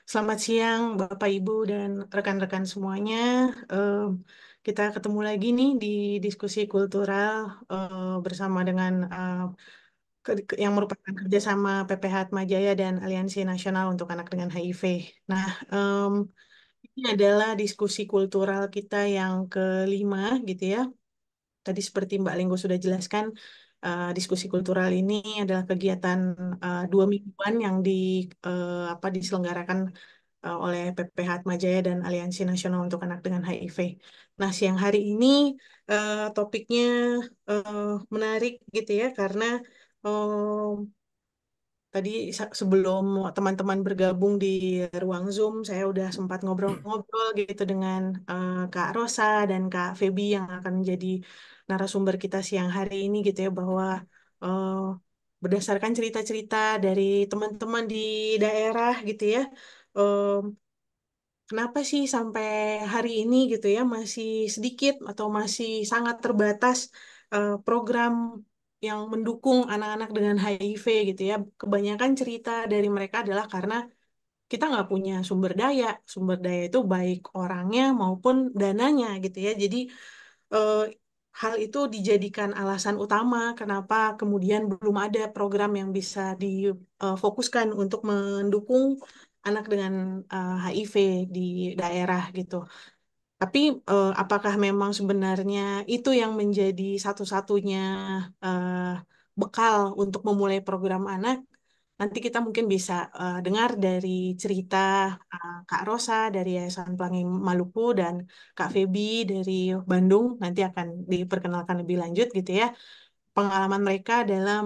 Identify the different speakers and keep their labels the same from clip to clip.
Speaker 1: Selamat siang, Bapak, Ibu, dan rekan-rekan semuanya. Eh, kita ketemu lagi nih di diskusi kultural bersama dengan yang merupakan kerjasama PPH Atmajaya dan Aliansi Nasional untuk Anak dengan HIV. Nah, ini adalah diskusi kultural kita yang kelima, gitu ya. Tadi seperti Mbak Linggo sudah jelaskan, diskusi kultural ini adalah kegiatan 2 mingguan yang diselenggarakan oleh PPH Atmajaya dan Aliansi Nasional untuk Anak dengan HIV. Nah, siang hari ini topiknya menarik gitu ya, karena tadi sebelum teman-teman bergabung di ruang Zoom, saya udah sempat ngobrol-ngobrol gitu dengan Kak Rosa dan Kak Feby yang akan menjadi narasumber kita siang hari ini gitu ya, bahwa eh, berdasarkan cerita-cerita dari teman-teman di daerah gitu ya, kenapa sih sampai hari ini gitu ya masih sedikit atau masih sangat terbatas program yang mendukung anak-anak dengan HIV gitu ya. Kebanyakan cerita dari mereka adalah karena kita nggak punya sumber daya. Sumber daya itu baik orangnya maupun dananya gitu ya. Jadi eh, hal itu dijadikan alasan utama kenapa kemudian belum ada program yang bisa difokuskan untuk mendukung anak dengan HIV di daerah gitu. Tapi apakah memang sebenarnya itu yang menjadi satu-satunya eh, bekal untuk memulai program anak? Nanti kita mungkin bisa dengar dari cerita Kak Rosa dari Yayasan Pelangi Maluku dan Kak Feby dari Bandung. Nanti akan diperkenalkan lebih lanjut gitu ya. Pengalaman mereka dalam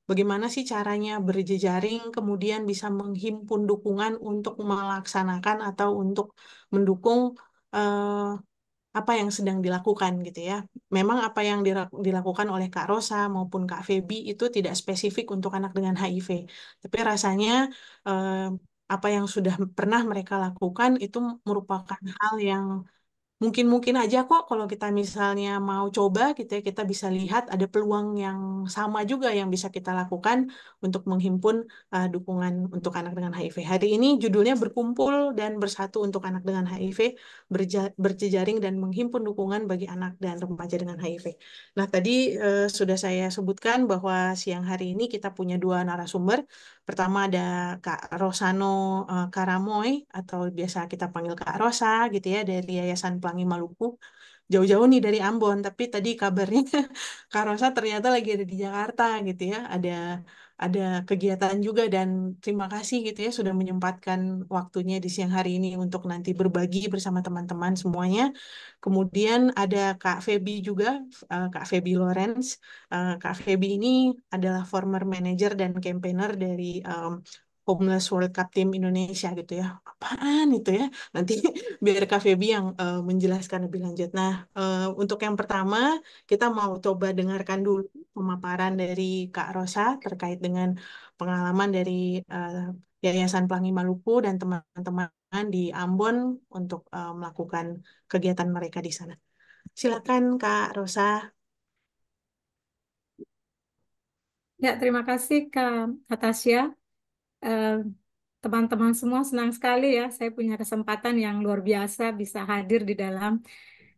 Speaker 1: bagaimana sih caranya berjejaring, kemudian bisa menghimpun dukungan untuk melaksanakan atau untuk mendukung eh, apa yang sedang dilakukan gitu ya. Memang apa yang dilakukan oleh Kak Rosa maupun Kak Feby itu tidak spesifik untuk anak dengan HIV. Tapi rasanya eh, apa yang sudah pernah mereka lakukan itu merupakan hal yang mungkin-mungkin aja kok kalau kita misalnya mau coba gitu ya, kita bisa lihat ada peluang yang sama juga yang bisa kita lakukan untuk menghimpun dukungan untuk anak dengan HIV. Hari ini judulnya Berkumpul dan Bersatu untuk Anak dengan HIV, berjejaring dan menghimpun dukungan bagi anak dan remaja dengan HIV. Nah, tadi sudah saya sebutkan bahwa siang hari ini kita punya dua narasumber. Pertama ada Kak Rosano Karamoy atau biasa kita panggil Kak Rosa gitu ya dari Yayasan Pelangi Maluku. Jauh-jauh nih dari Ambon, tapi tadi kabarnya Kak Rosa ternyata lagi ada di Jakarta gitu ya. Ada kegiatan juga dan terima kasih gitu ya sudah menyempatkan waktunya di siang hari ini untuk nanti berbagi bersama teman-teman semuanya. Kemudian ada Kak Feby juga, Kak Feby Lawrence. Kak Feby ini adalah former manager dan campaigner dari Homeless World Cup Team Indonesia gitu ya. Apaan itu ya? Nanti biar Kak Feby yang menjelaskan lebih lanjut. Nah, untuk yang pertama, kita mau coba dengarkan dulu pemaparan dari Kak Rosa terkait dengan pengalaman dari eh, Yayasan Pelangi Maluku dan teman-teman di Ambon untuk melakukan kegiatan mereka di sana. Silakan Kak Rosa.
Speaker 2: Ya, terima kasih Kak Natasya. Eh, Teman-teman semua senang sekali ya, saya punya kesempatan yang luar biasa bisa hadir di dalam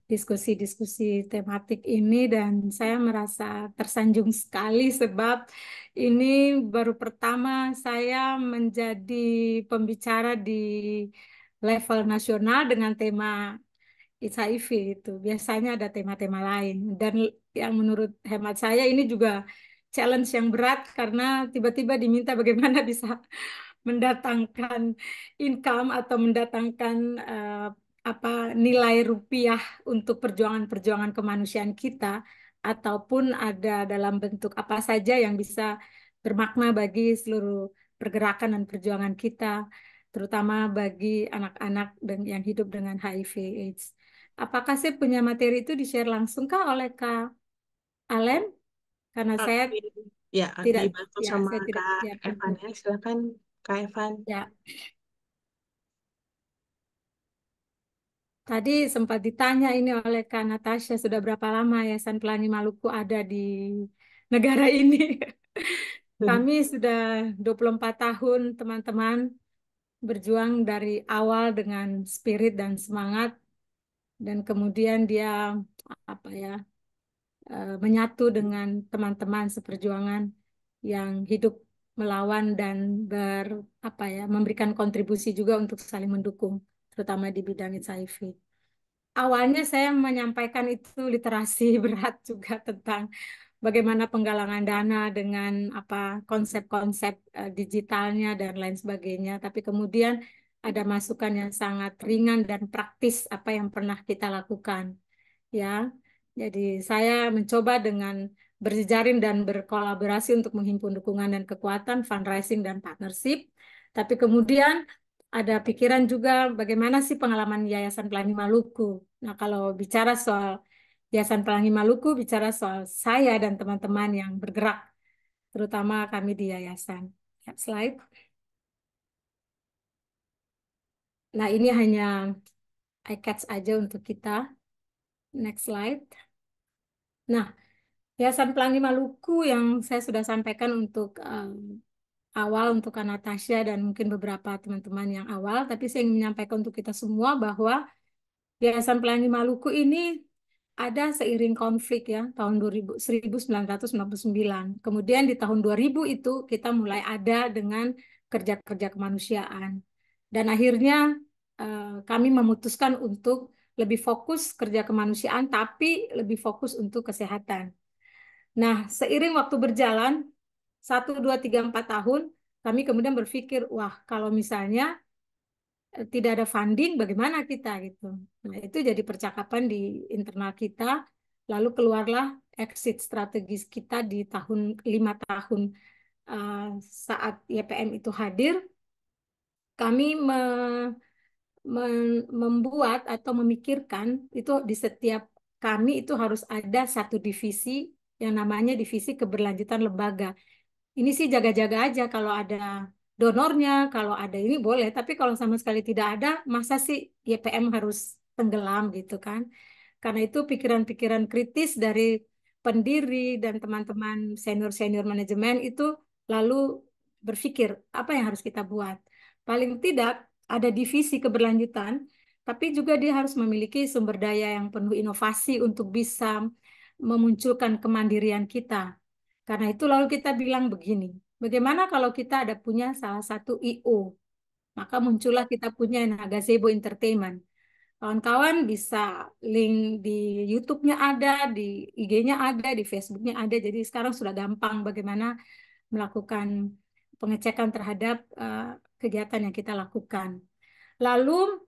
Speaker 2: diskusi-diskusi tematik ini dan saya merasa tersanjung sekali sebab ini baru pertama saya menjadi pembicara di level nasional dengan tema HIV itu. Biasanya ada tema-tema lain. Dan yang menurut hemat saya ini juga challenge yang berat karena tiba-tiba diminta bagaimana bisa mendatangkan income atau mendatangkan apa nilai rupiah untuk perjuangan-perjuangan kemanusiaan kita ataupun ada dalam bentuk apa saja yang bisa bermakna bagi seluruh pergerakan dan perjuangan kita, terutama bagi anak-anak dan yang hidup dengan HIV/AIDS. Apakah saya punya materi itu di-share langsung kah oleh Kak Alen? Karena saya
Speaker 1: Oke. Ya,
Speaker 2: tidak,
Speaker 1: dibantu
Speaker 2: ya
Speaker 1: sama
Speaker 2: saya tidak,
Speaker 1: Kak
Speaker 2: ya,
Speaker 1: Evan ya. Silakan Kak Evan.
Speaker 2: ya. Tadi sempat ditanya ini oleh Kak Natasha, sudah berapa lama Yayasan Pelangi Maluku ada di negara ini? Kami sudah 24 tahun, teman-teman. berjuang dari awal dengan spirit dan semangat, dan kemudian dia apa ya menyatu dengan teman-teman seperjuangan yang hidup melawan dan apa ya memberikan kontribusi juga untuk saling mendukung, terutama di bidang HIV. Awalnya saya menyampaikan itu literasi berat juga tentang bagaimana penggalangan dana dengan apa konsep-konsep digitalnya dan lain sebagainya. Tapi kemudian ada masukan yang sangat ringan dan praktis apa yang pernah kita lakukan, ya. Jadi saya mencoba dengan berjejaring dan berkolaborasi untuk menghimpun dukungan dan kekuatan, fundraising dan partnership. Tapi kemudian ada pikiran juga bagaimana sih pengalaman Yayasan Pelangi Maluku. Nah, kalau bicara soal Yayasan Pelangi Maluku, bicara soal saya dan teman-teman yang bergerak, terutama kami di yayasan. Ya, slide. Nah, ini hanya eye catch aja untuk kita. Next slide. Nah, Yayasan Pelangi Maluku yang saya sudah sampaikan untuk awal untuk Kak Natasha dan mungkin beberapa teman-teman yang awal, tapi saya ingin menyampaikan untuk kita semua bahwa Yayasan Pelangi Maluku ini ada seiring konflik ya tahun 2000, 1999. Kemudian di tahun 2000 itu kita mulai ada dengan kerja-kerja kemanusiaan. Dan akhirnya kami memutuskan untuk lebih fokus kerja kemanusiaan tapi lebih fokus untuk kesehatan. Nah, seiring waktu berjalan, 1, 2, 3, 4 tahun, kami kemudian berpikir, wah, kalau misalnya tidak ada funding, bagaimana kita gitu. Nah, itu jadi percakapan di internal kita, lalu keluarlah exit strategis kita di tahun 5 tahun eh, saat YPM itu hadir, kami membuat atau memikirkan itu di setiap kami itu harus ada satu divisi yang namanya divisi keberlanjutan lembaga. Ini sih jaga-jaga aja kalau ada donornya, kalau ada ini boleh, tapi kalau sama sekali tidak ada, masa sih YPM harus tenggelam gitu kan? Karena itu pikiran-pikiran kritis dari pendiri dan teman-teman senior-senior manajemen itu lalu berpikir apa yang harus kita buat. Paling tidak ada divisi keberlanjutan, tapi juga dia harus memiliki sumber daya yang penuh inovasi untuk bisa memunculkan kemandirian kita. Karena itu lalu kita bilang begini, bagaimana kalau kita ada punya salah satu IO? Maka muncullah kita punya Nagazebo Entertainment. Kawan-kawan bisa link di YouTube-nya ada, di IG-nya ada, di Facebook-nya ada. Jadi sekarang sudah gampang bagaimana melakukan pengecekan terhadap kegiatan yang kita lakukan. Lalu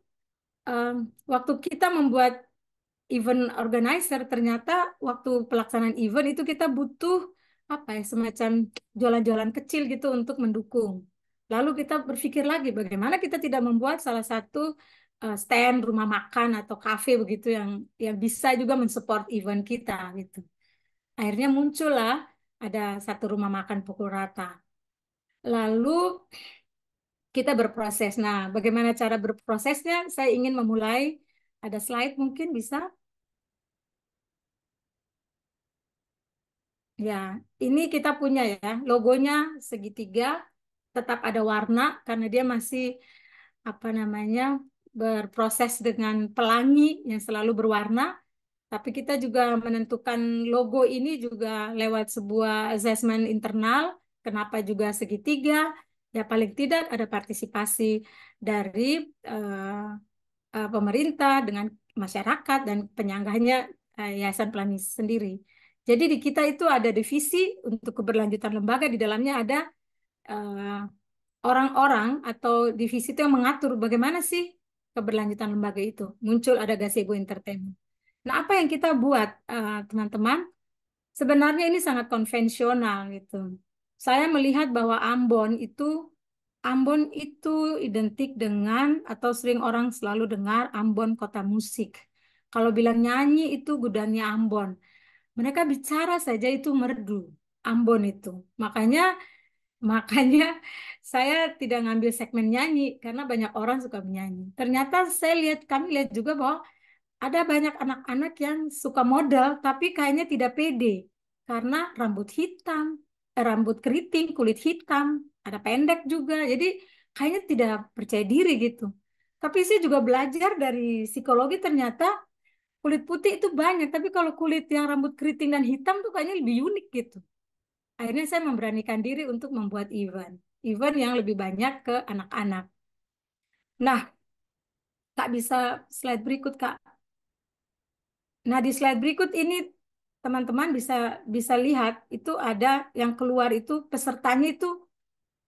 Speaker 2: eh, waktu kita membuat event organizer, ternyata waktu pelaksanaan event itu kita butuh apa ya semacam jualan-jualan kecil gitu untuk mendukung. Lalu kita berpikir lagi bagaimana kita tidak membuat salah satu stand rumah makan atau kafe begitu yang bisa juga mensupport event kita gitu. Akhirnya muncullah ada satu rumah makan pukul rata. Lalu kita berproses. Nah, bagaimana cara berprosesnya? Saya ingin memulai. Ada slide mungkin bisa. Ya, ini kita punya ya, logonya segitiga, tetap ada warna karena dia masih apa namanya berproses dengan pelangi yang selalu berwarna. Tapi kita juga menentukan logo ini juga lewat sebuah assessment internal. Kenapa juga segitiga? Ya paling tidak ada partisipasi dari eh, pemerintah dengan masyarakat dan penyanggahnya Yayasan Pelangi sendiri. Jadi di kita itu ada divisi untuk keberlanjutan lembaga, di dalamnya ada eh, orang-orang atau divisi itu yang mengatur bagaimana sih keberlanjutan lembaga itu. Muncul ada gazebo entertainment. Nah, apa yang kita buat teman-teman? Sebenarnya ini sangat konvensional gitu. Saya melihat bahwa Ambon itu identik dengan atau sering orang selalu dengar Ambon kota musik. Kalau bilang nyanyi itu gudangnya Ambon. Mereka bicara saja itu merdu Ambon itu. Makanya makanya saya tidak ngambil segmen nyanyi karena banyak orang suka menyanyi. Ternyata kami lihat juga bahwa ada banyak anak-anak yang suka model, tapi kayaknya tidak pede karena rambut hitam, rambut keriting, kulit hitam, ada pendek juga. Jadi kayaknya tidak percaya diri gitu. Tapi saya juga belajar dari psikologi, ternyata kulit putih itu banyak, tapi kalau kulit yang rambut keriting dan hitam tuh kayaknya lebih unik gitu. Akhirnya saya memberanikan diri untuk membuat event yang lebih banyak ke anak-anak. Nah, Kak bisa slide berikut, Kak. Nah, di slide berikut ini teman-teman bisa bisa lihat itu ada yang keluar itu pesertanya itu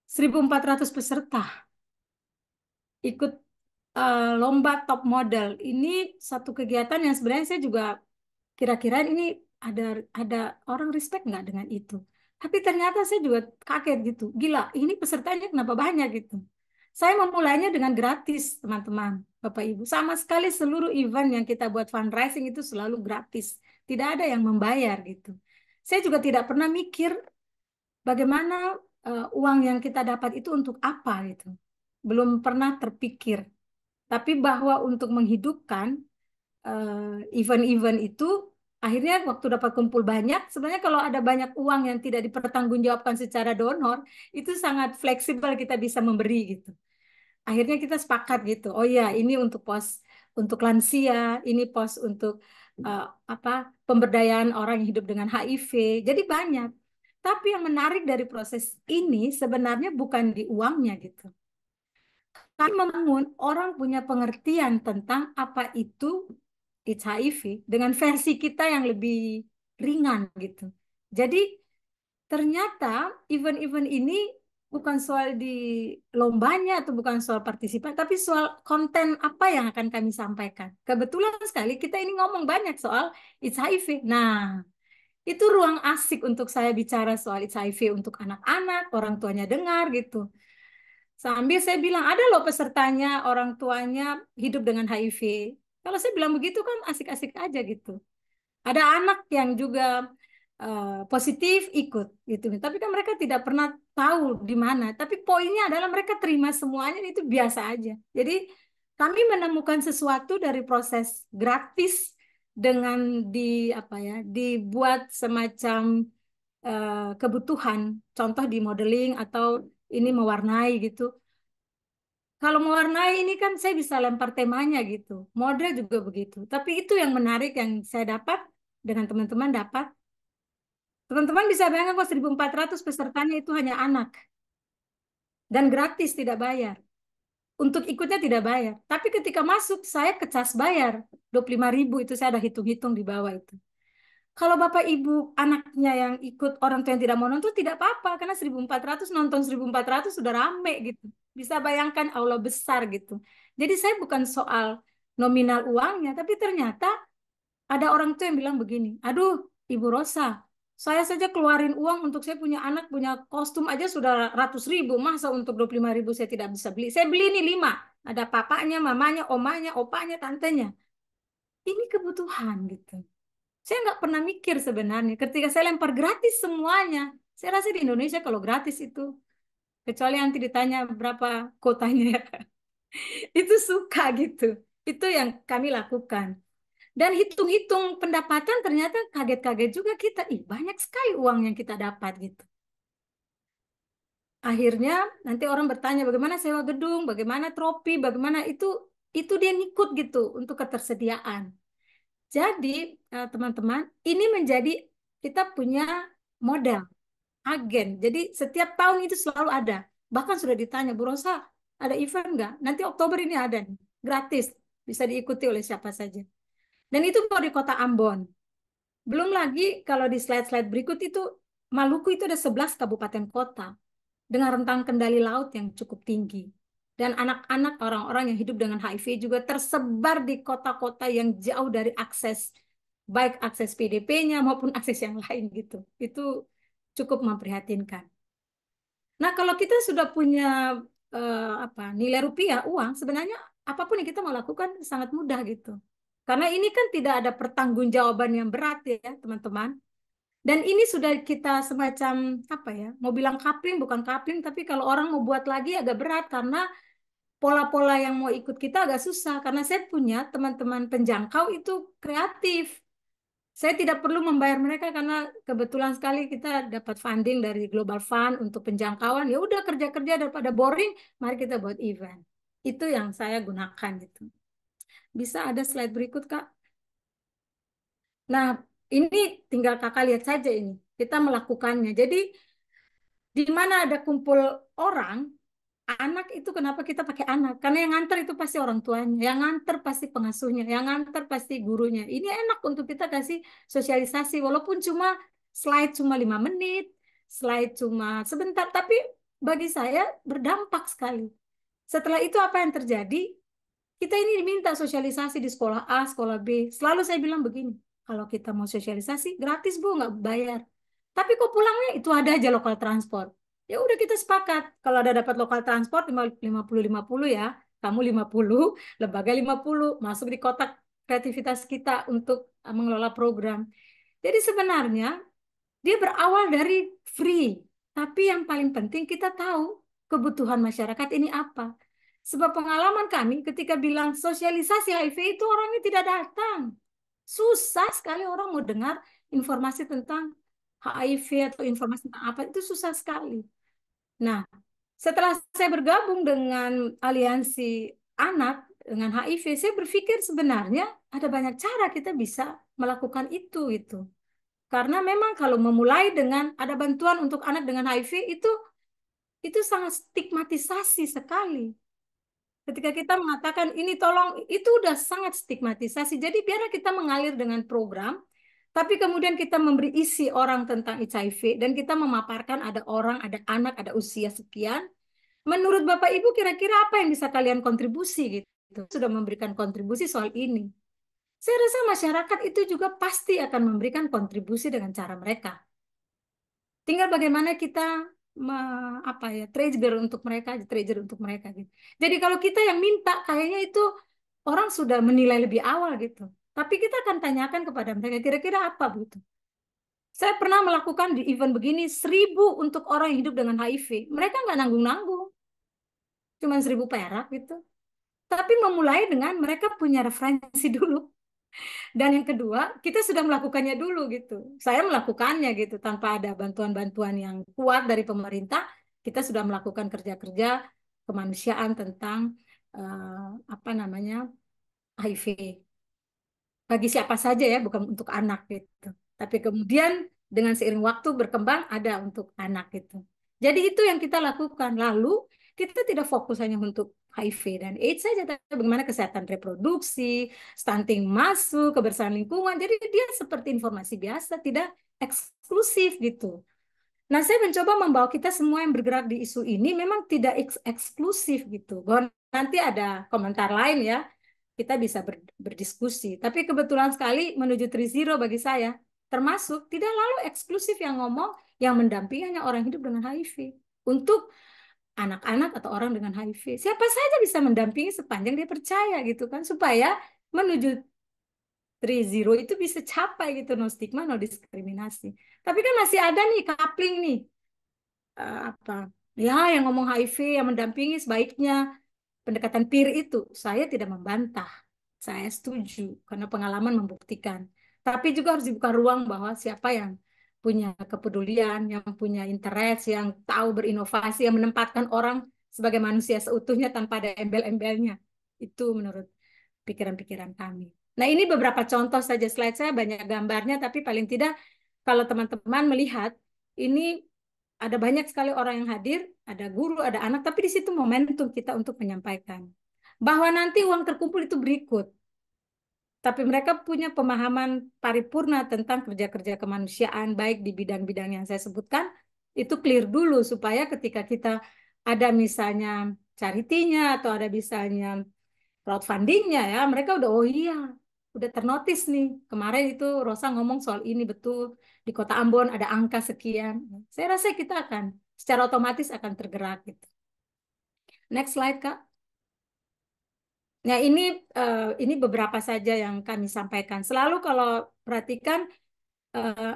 Speaker 2: 1.400 peserta ikut lomba top model. Ini satu kegiatan yang sebenarnya saya juga kira-kira ini ada ada orang respect nggak dengan itu. Tapi ternyata saya juga kaget gitu. Gila, ini pesertanya kenapa banyak gitu. Saya memulainya dengan gratis, teman-teman, Bapak Ibu. Sama sekali seluruh event yang kita buat fundraising itu selalu gratis. Tidak ada yang membayar gitu. Saya juga tidak pernah mikir bagaimana uang yang kita dapat itu untuk apa gitu. Belum pernah terpikir. Tapi bahwa untuk menghidupkan event-event itu, akhirnya waktu dapat kumpul banyak, sebenarnya kalau ada banyak uang yang tidak dipertanggungjawabkan secara donor, itu sangat fleksibel kita bisa memberi gitu. Akhirnya kita sepakat gitu. Oh ya, ini untuk pos untuk lansia, ini pos untuk eh, apa pemberdayaan orang yang hidup dengan HIV. Jadi banyak. Tapi yang menarik dari proses ini sebenarnya bukan di uangnya gitu. Kami membangun orang punya pengertian tentang apa itu HIV dengan versi kita yang lebih ringan gitu. Jadi ternyata event-event ini bukan soal di lombanya atau bukan soal partisipan, tapi soal konten apa yang akan kami sampaikan. Kebetulan sekali kita ini ngomong banyak soal HIV. Nah, itu ruang asik untuk saya bicara soal HIV untuk anak-anak, orang tuanya dengar gitu. Sambil saya bilang, ada loh pesertanya, orang tuanya hidup dengan HIV. Kalau saya bilang begitu kan asik-asik aja gitu. Ada anak yang juga positif ikut gitu. Tapi kan mereka tidak pernah tahu di mana. Tapi poinnya adalah mereka terima semuanya itu biasa aja. Jadi kami menemukan sesuatu dari proses gratis dengan apa ya, dibuat semacam kebutuhan. Contoh di modeling atau ini mewarnai gitu. Kalau mewarnai ini kan saya bisa lempar temanya gitu. Model juga begitu. Tapi itu yang menarik yang saya dapat dengan teman-teman dapat. Teman-teman bisa bayangkan kok 1.400 pesertanya itu hanya anak. Dan gratis, tidak bayar. Untuk ikutnya tidak bayar. Tapi ketika masuk, saya kecas bayar. 25.000 itu saya ada hitung-hitung di bawah itu. Kalau Bapak Ibu anaknya yang ikut orang tua yang tidak mau nonton tidak apa-apa karena 1.400 nonton 1.400 sudah rame gitu. Bisa bayangkan aula besar gitu. Jadi saya bukan soal nominal uangnya tapi ternyata ada orang tua yang bilang begini, "Aduh, Ibu Rosa, saya saja keluarin uang untuk saya punya anak punya kostum aja sudah ratus ribu. Masa untuk 25.000 saya tidak bisa beli? Saya beli ini 5. Ada papanya, mamanya, omanya, opanya, tantenya. Ini kebutuhan gitu. Saya nggak pernah mikir sebenarnya. Ketika saya lempar gratis semuanya. Saya rasa di Indonesia kalau gratis itu. Kecuali nanti ditanya berapa kotanya ya. Itu suka gitu. Itu yang kami lakukan. Dan hitung-hitung pendapatan ternyata kaget-kaget juga kita. Ih, banyak sekali uang yang kita dapat gitu. Akhirnya nanti orang bertanya bagaimana sewa gedung, bagaimana tropi, bagaimana itu dia ngikut gitu untuk ketersediaan. Jadi, teman-teman, ini menjadi kita punya modal, agen. Jadi, setiap tahun itu selalu ada. Bahkan sudah ditanya, Bu Rosa, ada event nggak? Nanti Oktober ini ada, nih, gratis. Bisa diikuti oleh siapa saja. Dan itu mau di kota Ambon. Belum lagi kalau di slide-slide berikut itu, Maluku itu ada 11 kabupaten kota dengan rentang kendali laut yang cukup tinggi. Dan anak-anak orang-orang yang hidup dengan HIV juga tersebar di kota-kota yang jauh dari akses, baik akses PDP-nya maupun akses yang lain gitu. Itu cukup memprihatinkan. Nah, kalau kita sudah punya nilai rupiah, uang, sebenarnya apapun yang kita mau lakukan sangat mudah gitu. Karena ini kan tidak ada pertanggungjawaban yang berat ya, teman-teman. Dan ini sudah kita semacam apa ya? Mau bilang kapling bukan kapling, tapi kalau orang mau buat lagi agak berat karena pola-pola yang mau ikut kita agak susah karena saya punya teman-teman penjangkau itu kreatif. Saya tidak perlu membayar mereka karena kebetulan sekali kita dapat funding dari Global Fund untuk penjangkauan. Ya udah kerja-kerja daripada boring, mari kita buat event. Itu yang saya gunakan gitu. Bisa ada slide berikut, Kak? Nah, ini tinggal Kakak lihat saja ini. Kita melakukannya. Jadi di mana ada kumpul orang, anak itu kenapa kita pakai anak? Karena yang nganter itu pasti orang tuanya, yang nganter pasti pengasuhnya, yang nganter pasti gurunya. Ini enak untuk kita kasih sosialisasi, walaupun cuma slide cuma 5 menit, slide cuma sebentar, tapi bagi saya berdampak sekali. Setelah itu apa yang terjadi? Kita ini diminta sosialisasi di sekolah A, sekolah B. Selalu saya bilang begini, kalau kita mau sosialisasi, gratis Bu, nggak bayar. Tapi kok pulangnya itu ada aja lokal transport. Ya udah kita sepakat. Kalau ada dapat lokal transport 50-50 ya, kamu 50, lembaga 50, masuk di kotak kreativitas kita untuk mengelola program. Jadi sebenarnya dia berawal dari free. Tapi yang paling penting kita tahu kebutuhan masyarakat ini apa. Sebab pengalaman kami ketika bilang sosialisasi HIV itu orangnya tidak datang. Susah sekali orang mau dengar informasi tentang HIV atau informasi tentang apa, itu susah sekali. Nah, setelah saya bergabung dengan aliansi anak dengan HIV, saya berpikir sebenarnya ada banyak cara kita bisa melakukan itu. Karena memang kalau memulai dengan ada bantuan untuk anak dengan HIV itu sangat stigmatisasi sekali. Ketika kita mengatakan ini tolong, itu udah sangat stigmatisasi. Jadi biarlah kita mengalir dengan program, tapi kemudian kita memberi isi orang tentang HIV dan kita memaparkan ada orang, ada anak, ada usia sekian. Menurut Bapak Ibu kira-kira apa yang bisa kalian kontribusi gitu? Sudah memberikan kontribusi soal ini. Saya rasa masyarakat itu juga pasti akan memberikan kontribusi dengan cara mereka. Tinggal bagaimana kita apa ya, trigger untuk mereka gitu. Jadi kalau kita yang minta, kayaknya itu orang sudah menilai lebih awal gitu. Tapi kita akan tanyakan kepada mereka kira-kira apa begitu. Saya pernah melakukan di event begini 1.000 untuk orang yang hidup dengan HIV. Mereka nggak nanggung-nanggung, cuma 1.000 perak gitu. Tapi memulai dengan mereka punya referensi dulu. Dan yang kedua, kita sudah melakukannya dulu gitu. Saya melakukannya gitu tanpa ada bantuan-bantuan yang kuat dari pemerintah. Kita sudah melakukan kerja-kerja kemanusiaan tentang apa namanya HIV bagi siapa saja ya, bukan untuk anak gitu. Tapi kemudian dengan seiring waktu berkembang ada untuk anak gitu. Jadi itu yang kita lakukan. Lalu kita tidak fokus hanya untuk HIV dan AIDS saja, tapi bagaimana kesehatan reproduksi, stunting masuk, kebersihan lingkungan. Jadi dia seperti informasi biasa, tidak eksklusif gitu. Nah, saya mencoba membawa kita semua yang bergerak di isu ini memang tidak eksklusif gitu. Bahwa nanti ada komentar lain ya, kita bisa berdiskusi. Tapi kebetulan sekali menuju Trizero bagi saya, termasuk tidak lalu eksklusif yang ngomong yang mendampingi hanya orang hidup dengan HIV. Untuk anak-anak atau orang dengan HIV, siapa saja bisa mendampingi sepanjang dia percaya gitu kan, supaya menuju Trizero itu bisa capai gitu, no stigma, no diskriminasi. Tapi kan masih ada nih coupling nih, apa ya yang ngomong HIV yang mendampingi sebaiknya pendekatan peer itu. Saya tidak membantah, saya setuju karena pengalaman membuktikan, tapi juga harus dibuka ruang bahwa siapa yang punya kepedulian, yang punya interest, yang tahu berinovasi, yang menempatkan orang sebagai manusia seutuhnya tanpa ada embel-embelnya, itu menurut pikiran-pikiran kami. Nah, ini beberapa contoh saja, slide saya banyak gambarnya, tapi paling tidak kalau teman-teman melihat, ini ada banyak sekali orang yang hadir, ada guru, ada anak, tapi di situ momentum kita untuk menyampaikan. Bahwa nanti uang terkumpul itu berikut, tapi mereka punya pemahaman paripurna tentang kerja-kerja kemanusiaan, baik di bidang-bidang yang saya sebutkan, itu clear dulu, supaya ketika kita ada misalnya charity-nya, atau ada misalnya crowdfundingnya ya, mereka udah oh iya, udah ternotis nih. Kemarin itu Rosa ngomong soal ini betul, di Kota Ambon ada angka sekian. Saya rasa kita akan secara otomatis akan tergerak gitu. Next slide, Kak. Nah, ini beberapa saja yang kami sampaikan. Selalu kalau perhatikan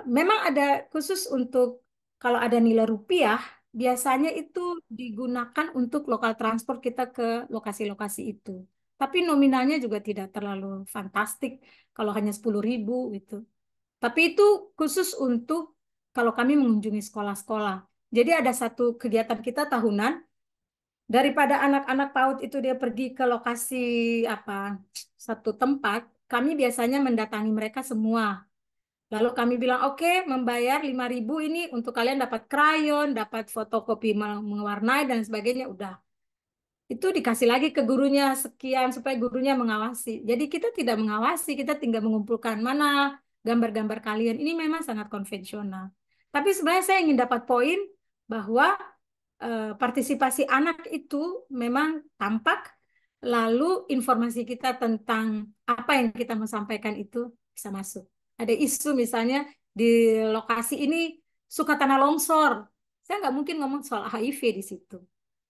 Speaker 2: memang ada khusus untuk kalau ada nilai rupiah, biasanya itu digunakan untuk lokal transport kita ke lokasi-lokasi itu. Tapi nominalnya juga tidak terlalu fantastik kalau hanya 10.000 gitu. Tapi itu khusus untuk kalau kami mengunjungi sekolah-sekolah. Jadi ada satu kegiatan kita tahunan, daripada anak-anak PAUD itu dia pergi ke lokasi apa satu tempat, kami biasanya mendatangi mereka semua. Lalu kami bilang, oke, membayar 5.000 ini untuk kalian dapat krayon, dapat fotokopi mewarnai dan sebagainya. Udah, itu dikasih lagi ke gurunya sekian supaya gurunya mengawasi. Jadi kita tidak mengawasi, kita tinggal mengumpulkan mana gambar-gambar kalian. Ini memang sangat konvensional. Tapi sebenarnya saya ingin dapat poin bahwa partisipasi anak itu memang tampak, lalu informasi kita tentang apa yang kita mau sampaikan itu bisa masuk. Ada isu misalnya di lokasi ini suka tanah longsor. Saya nggak mungkin ngomong soal HIV di situ.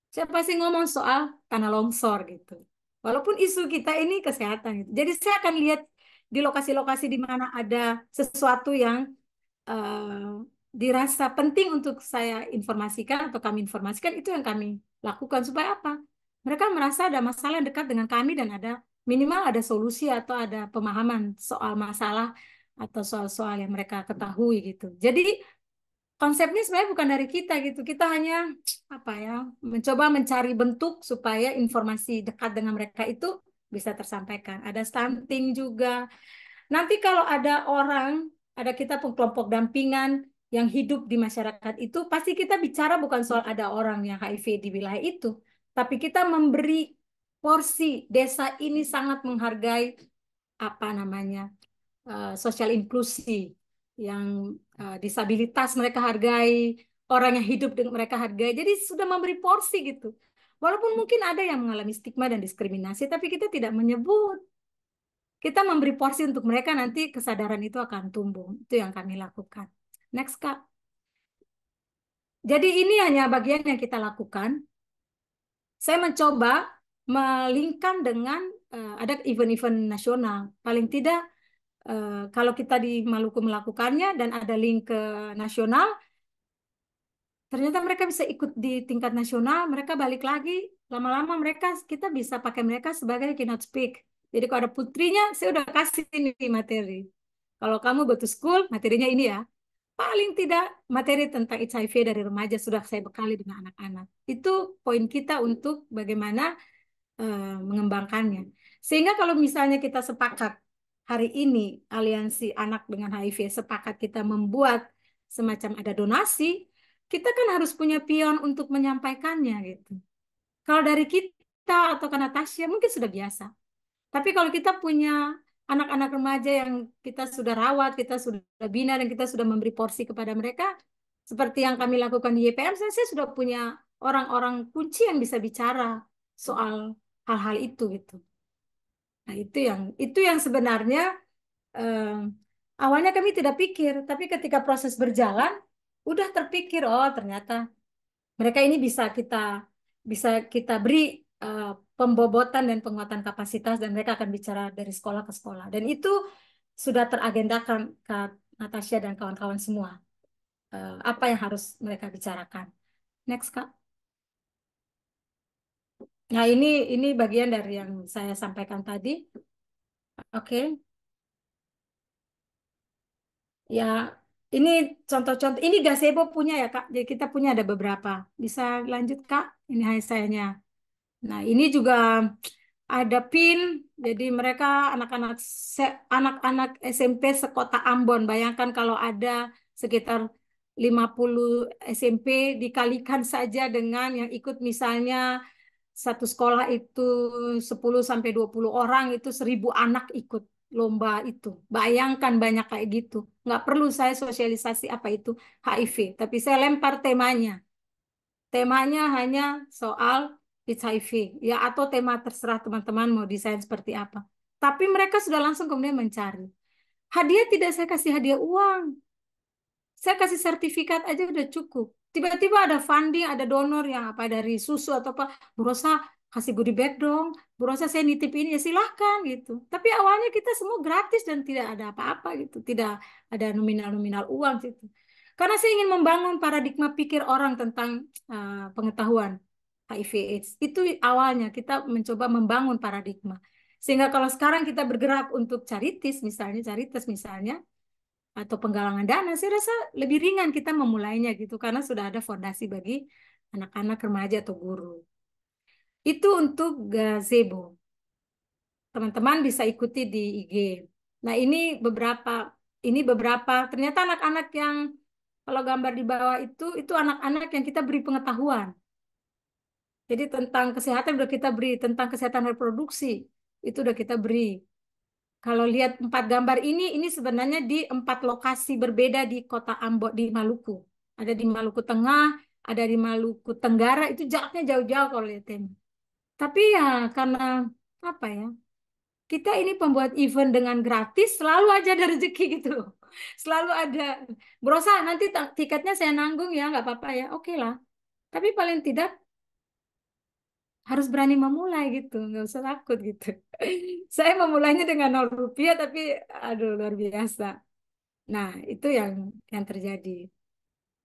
Speaker 2: Saya pasti ngomong soal tanah longsor gitu. Walaupun isu kita ini kesehatan gitu. Jadi saya akan lihat di lokasi-lokasi di mana ada sesuatu yang eh, dirasa penting untuk saya informasikan atau kami informasikan, itu yang kami lakukan supaya apa? Mereka merasa ada masalah yang dekat dengan kami dan ada minimal ada solusi atau ada pemahaman soal masalah atau soal-soal yang mereka ketahui gitu. Jadi konsepnya sebenarnya bukan dari kita gitu. Kita hanya apa ya, mencoba mencari bentuk supaya informasi dekat dengan mereka itu bisa tersampaikan. Ada stunting juga. Nanti kalau ada orang, ada kita kelompok dampingan yang hidup di masyarakat itu, pasti kita bicara bukan soal ada orang yang HIV di wilayah itu, tapi kita memberi porsi. Desa ini sangat menghargai apa namanya sosial inklusi, yang disabilitas mereka hargai, orang yang hidup dengan mereka hargai. Jadi sudah memberi porsi gitu. Walaupun mungkin ada yang mengalami stigma dan diskriminasi, tapi kita tidak menyebut. Kita memberi porsi untuk mereka, nanti kesadaran itu akan tumbuh. Itu yang kami lakukan. Next, Kak. Jadi ini hanya bagian yang kita lakukan. Saya mencoba melingkan dengan ada event-event nasional. Paling tidak kalau kita di Maluku melakukannya dan ada link ke nasional, ternyata mereka bisa ikut di tingkat nasional, mereka balik lagi, lama-lama mereka kita bisa pakai mereka sebagai keynote speak. Jadi kalau ada putrinya, saya udah kasih ini materi. Kalau kamu go to school, materinya ini ya. Paling tidak materi tentang HIV dari remaja sudah saya bekali dengan anak-anak. Itu poin kita untuk bagaimana mengembangkannya. Sehingga kalau misalnya kita sepakat hari ini Aliansi Anak dengan HIV sepakat kita membuat semacam ada donasi, kita kan harus punya pion untuk menyampaikannya gitu. Kalau dari kita atau karena Tasya mungkin sudah biasa. Tapi kalau kita punya anak-anak remaja yang kita sudah rawat, kita sudah bina, dan kita sudah memberi porsi kepada mereka, seperti yang kami lakukan di YPM, saya sudah punya orang-orang kunci yang bisa bicara soal hal-hal itu gitu. Nah, itu yang sebenarnya eh, awalnya kami tidak pikir, tapi ketika proses berjalan, udah terpikir, oh ternyata mereka ini bisa kita beri eh, pembobotan dan penguatan kapasitas dan mereka akan bicara dari sekolah ke sekolah. Dan itu sudah teragendakan Kak Natasha dan kawan-kawan semua. Apa yang harus mereka bicarakan. Next, Kak. Nah, ini bagian dari yang saya sampaikan tadi. Oke. Ya, ini contoh-contoh. Ini gazebo punya ya, Kak. Jadi kita punya ada beberapa. Bisa lanjut, Kak. Ini saya. Nah, ini juga ada PIN. Jadi mereka anak-anak SMP sekota Ambon. Bayangkan kalau ada sekitar 50 SMP dikalikan saja dengan yang ikut misalnya satu sekolah itu 10 sampai 20 orang, itu 1.000 anak ikut lomba itu. Bayangkan banyak kayak gitu. Nggak perlu saya sosialisasi apa itu HIV, tapi saya lempar temanya. Temanya hanya soal HIV, ya, atau tema terserah teman-teman mau desain seperti apa. Tapi mereka sudah langsung kemudian mencari. Hadiah tidak saya kasih hadiah uang. Saya kasih sertifikat aja udah cukup. Tiba-tiba ada funding, ada donor yang apa dari susu atau apa. Bu Rosa kasih goodie bag dong. Bu Rosa saya nitip ini ya silahkan gitu. Tapi awalnya kita semua gratis dan tidak ada apa-apa gitu. Tidak ada nominal-nominal uang gitu. Karena saya ingin membangun paradigma pikir orang tentang pengetahuan HIV/AIDS. Itu awalnya kita mencoba membangun paradigma. Sehingga kalau sekarang kita bergerak untuk caritas misalnya, atau penggalangan dana, saya rasa lebih ringan kita memulainya gitu karena sudah ada fondasi bagi anak-anak, remaja atau guru. Itu untuk gazebo. Teman-teman bisa ikuti di IG. Nah, ini beberapa ternyata anak-anak yang kalau gambar di bawah itu anak-anak yang kita beri pengetahuan. Jadi tentang kesehatan udah kita beri, tentang kesehatan reproduksi itu udah kita beri. Kalau lihat 4 gambar ini sebenarnya di 4 lokasi berbeda di Kota Ambon di Maluku. Ada di Maluku Tengah, ada di Maluku Tenggara, itu jaraknya jauh-jauh kalau lihatin. Tapi ya karena apa ya? Kita ini pembuat event dengan gratis, selalu aja ada rezeki gitu loh. Selalu ada. Berosa, nanti tiketnya saya nanggung ya, nggak apa-apa ya. Oke lah. Tapi paling tidak harus berani memulai gitu, nggak usah takut gitu. Saya memulainya dengan 0 rupiah, tapi aduh luar biasa. Nah, itu yang terjadi.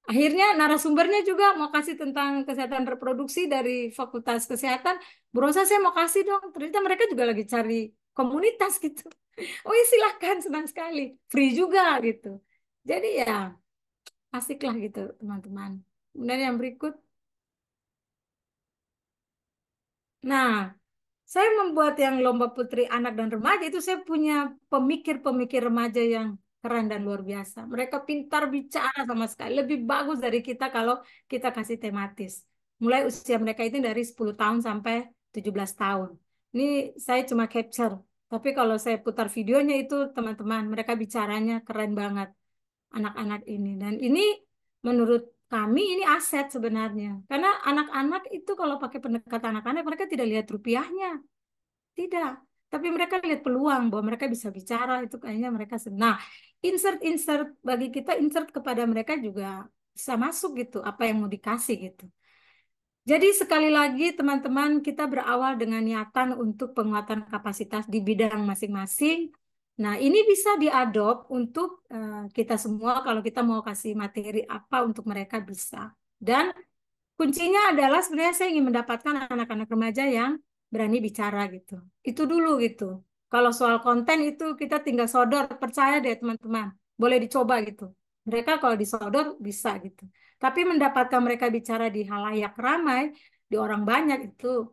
Speaker 2: Akhirnya narasumbernya juga mau kasih tentang kesehatan reproduksi dari Fakultas Kesehatan. Berosa saya mau kasih dong. Ternyata mereka juga lagi cari komunitas gitu. Oh ya silahkan, senang sekali. Free juga gitu. Jadi ya asik lah gitu teman-teman. Kemudian yang berikut. Nah, saya membuat yang lomba putri anak dan remaja itu saya punya pemikir-pemikir remaja yang keren dan luar biasa. Mereka pintar bicara sama sekali. Lebih bagus dari kita kalau kita kasih tematis. Mulai usia mereka itu dari 10 tahun sampai 17 tahun. Ini saya cuma capture. Tapi kalau saya putar videonya itu teman-teman, mereka bicaranya keren banget anak-anak ini. Dan ini menurut kami ini aset sebenarnya. Karena anak-anak itu kalau pakai pendekatan anak-anak, mereka tidak lihat rupiahnya. Tidak. Tapi mereka lihat peluang bahwa mereka bisa bicara, itu kayaknya mereka senang. Nah, insert-insert bagi kita, insert kepada mereka juga bisa masuk gitu, apa yang mau dikasih gitu. Jadi sekali lagi teman-teman, kita berawal dengan niatan untuk penguatan kapasitas di bidang masing-masing. Nah, ini bisa diadop untuk kita semua kalau kita mau kasih materi apa untuk mereka bisa. Dan kuncinya adalah sebenarnya saya ingin mendapatkan anak-anak remaja yang berani bicara gitu. Itu dulu gitu. Kalau soal konten itu kita tinggal sodor, percaya deh teman-teman. Boleh dicoba gitu. Mereka kalau disodor bisa gitu. Tapi mendapatkan mereka bicara di halayak ramai, di orang banyak itu.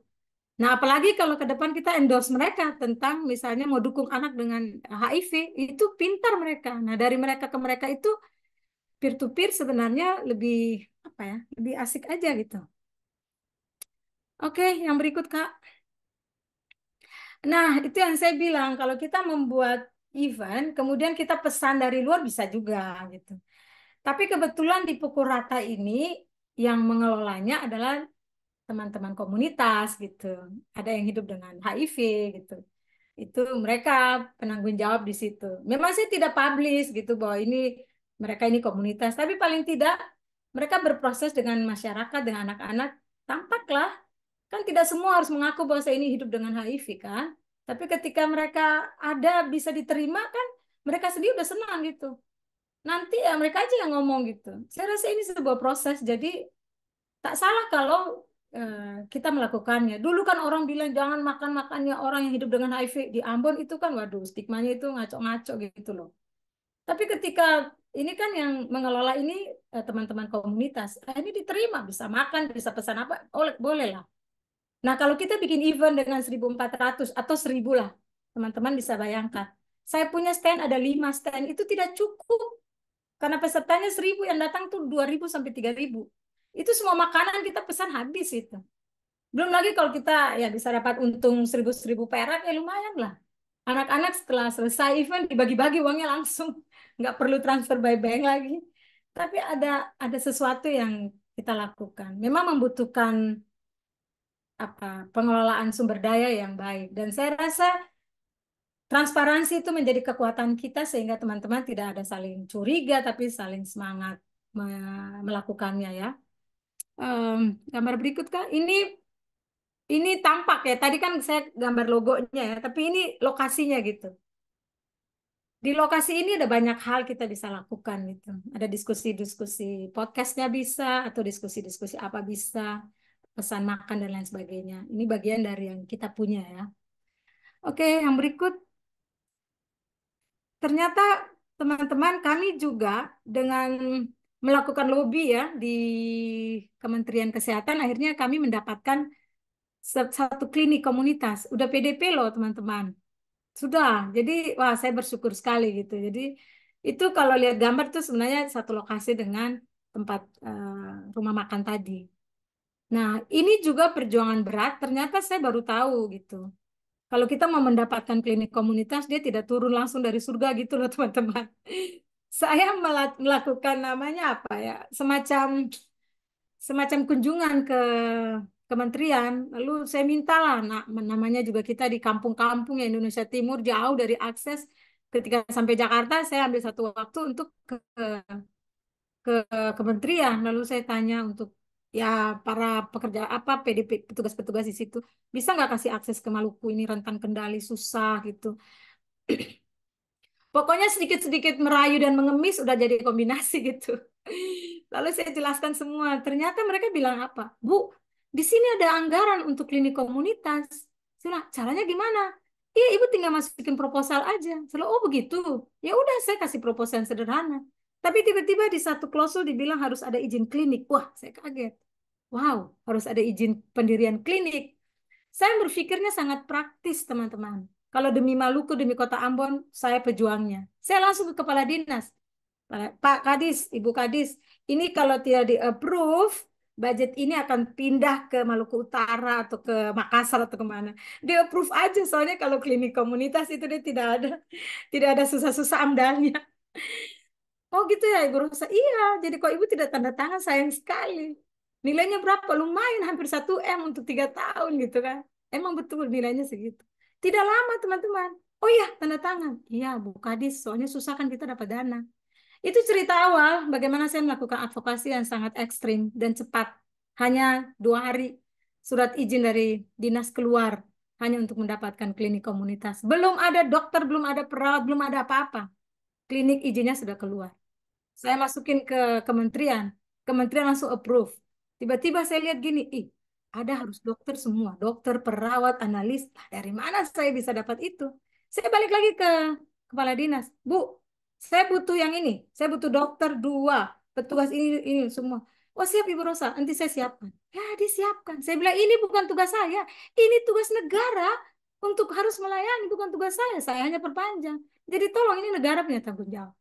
Speaker 2: Nah, apalagi kalau ke depan kita endorse mereka tentang misalnya mau dukung anak dengan HIV, itu pintar mereka. Nah, dari mereka ke mereka itu peer to peer sebenarnya lebih apa ya? Lebih asik aja gitu. Oke, yang berikut, Kak. Nah, itu yang saya bilang, kalau kita membuat event, kemudian kita pesan dari luar bisa juga gitu. Tapi kebetulan di Pukul Rata ini yang mengelolanya adalah teman-teman komunitas gitu. Ada yang hidup dengan HIV gitu. Itu mereka penanggung jawab di situ. Memang sih tidak publish gitu bahwa ini mereka ini komunitas, tapi paling tidak mereka berproses dengan masyarakat, dengan anak-anak, tampaklah. Kan tidak semua harus mengaku bahwa saya ini hidup dengan HIV kan. Tapi ketika mereka ada bisa diterima kan mereka sendiri udah senang gitu. Nanti ya mereka aja yang ngomong gitu. Saya rasa ini sebuah proses. Jadi tak salah kalau kita melakukannya. Dulu kan orang bilang jangan makan makannya orang yang hidup dengan HIV di Ambon itu kan waduh stigmanya itu ngaco-ngaco gitu loh. Tapi ketika ini kan yang mengelola ini teman-teman komunitas, ini diterima bisa makan bisa pesan apa boleh lah. Nah, kalau kita bikin event dengan 1.400 atau 1.000 lah, teman-teman bisa bayangkan. Saya punya stand, ada 5 stand, itu tidak cukup. Karena pesertanya 1.000, yang datang tuh 2.000 sampai 3.000. Itu semua makanan kita pesan habis itu. Belum lagi kalau kita ya bisa dapat untung 1.000 perak, ya lumayan lah. Anak-anak setelah selesai event dibagi-bagi uangnya langsung. Nggak perlu transfer by bank lagi. Tapi ada sesuatu yang kita lakukan. Memang membutuhkan apa pengelolaan sumber daya yang baik dan saya rasa transparansi itu menjadi kekuatan kita sehingga teman-teman tidak ada saling curiga tapi saling semangat melakukannya ya. Gambar berikut Kak ini tampak ya tadi kan saya gambar logonya ya tapi ini lokasinya gitu. Di lokasi ini ada banyak hal kita bisa lakukan gitu. Ada diskusi-diskusi podcastnya bisa atau diskusi-diskusi apa bisa pesan makan dan lain sebagainya. Ini bagian dari yang kita punya ya. Oke, yang berikut ternyata teman-teman, kami juga dengan melakukan lobby ya di Kementerian Kesehatan, akhirnya kami mendapatkan satu klinik komunitas. Udah PDP loh, teman-teman. Sudah. Jadi, wah, saya bersyukur sekali gitu. Jadi, itu kalau lihat gambar tuh sebenarnya satu lokasi dengan tempat rumah makan tadi. Nah, ini juga perjuangan berat. Ternyata saya baru tahu gitu. Kalau kita mau mendapatkan klinik komunitas, dia tidak turun langsung dari surga gitu loh, teman-teman. Saya melakukan namanya apa ya, semacam semacam kunjungan ke kementerian. Lalu saya mintalah, namanya juga kita di kampung-kampung ya Indonesia Timur, jauh dari akses. Ketika sampai Jakarta, saya ambil satu waktu untuk ke kementerian. Lalu saya tanya untuk ya para pekerja apa PDP petugas-petugas di situ, bisa nggak kasih akses ke Maluku ini rentan kendali susah gitu. Pokoknya sedikit-sedikit merayu dan mengemis udah jadi kombinasi gitu. Lalu saya jelaskan semua. Ternyata mereka bilang apa? Bu, di sini ada anggaran untuk klinik komunitas. Saya bilang, caranya gimana? Iya, ibu tinggal masukin proposal aja. Saya bilang, oh begitu. Ya udah, saya kasih proposal yang sederhana. Tapi tiba-tiba di satu klausul dibilang harus ada izin klinik. Wah, saya kaget. Wow, harus ada izin pendirian klinik. Saya berpikirnya sangat praktis, teman-teman. Kalau demi Maluku, demi Kota Ambon, saya pejuangnya. Saya langsung ke Kepala Dinas. Pak Kadis, Ibu Kadis, ini kalau tidak di-approve, budget ini akan pindah ke Maluku Utara atau ke Makassar atau kemana. Di-approve aja, soalnya kalau klinik komunitas itu dia tidak ada susah-susah amdalnya. Oh gitu ya Ibu Rosa. Iya, jadi kok Ibu tidak tanda tangan sayang sekali. Nilainya berapa? Lumayan hampir 1 M untuk 3 tahun gitu kan. Emang betul nilainya segitu. Tidak lama teman-teman. Oh iya tanda tangan. Iya Bu Kadis, soalnya susah kan kita dapat dana. Itu cerita awal bagaimana saya melakukan advokasi yang sangat ekstrim dan cepat. Hanya 2 hari surat izin dari dinas keluar hanya untuk mendapatkan klinik komunitas. Belum ada dokter, belum ada perawat, belum ada apa-apa. Klinik izinnya sudah keluar. Saya masukin ke kementerian, kementerian langsung approve. Tiba-tiba saya lihat gini, ih, ada harus dokter semua, dokter, perawat, analis. Lah, dari mana saya bisa dapat itu? Saya balik lagi ke kepala dinas, Bu, saya butuh yang ini, saya butuh dokter 2, petugas ini semua. Oh siap Ibu Rosa, nanti saya siapkan. Ya disiapkan. Saya bilang ini bukan tugas saya, ini tugas negara untuk harus melayani, bukan tugas saya hanya perpanjang. Jadi tolong ini negara punya tanggung jawab.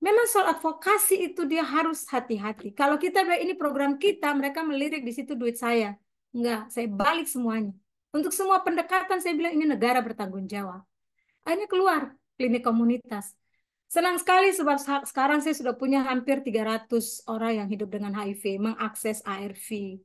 Speaker 2: Memang soal advokasi itu dia harus hati-hati. Kalau kita bilang ini program kita, mereka melirik di situ duit saya. Enggak, saya balik semuanya. Untuk semua pendekatan saya bilang ini negara bertanggung jawab. Akhirnya keluar klinik komunitas. Senang sekali sebab sekarang saya sudah punya hampir 300 orang yang hidup dengan HIV, mengakses ARV.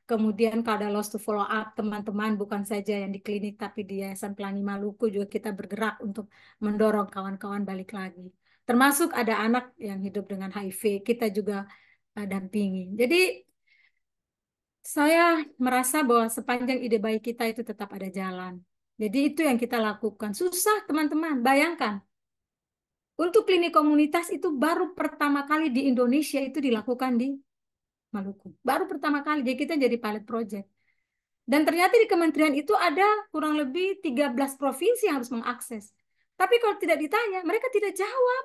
Speaker 2: Kemudian kalau ada lost to follow up, teman-teman bukan saja yang di klinik, tapi di Yayasan Pelangi Maluku juga kita bergerak untuk mendorong kawan-kawan balik lagi. Termasuk ada anak yang hidup dengan HIV, kita juga dampingi. Jadi saya merasa bahwa sepanjang ide baik kita itu tetap ada jalan. Jadi itu yang kita lakukan. Susah teman-teman, bayangkan. Untuk klinik komunitas itu baru pertama kali di Indonesia itu dilakukan di Maluku. Baru pertama kali, jadi kita jadi pilot project. Dan ternyata di kementerian itu ada kurang lebih 13 provinsi yang harus mengakses. Tapi kalau tidak ditanya, mereka tidak jawab.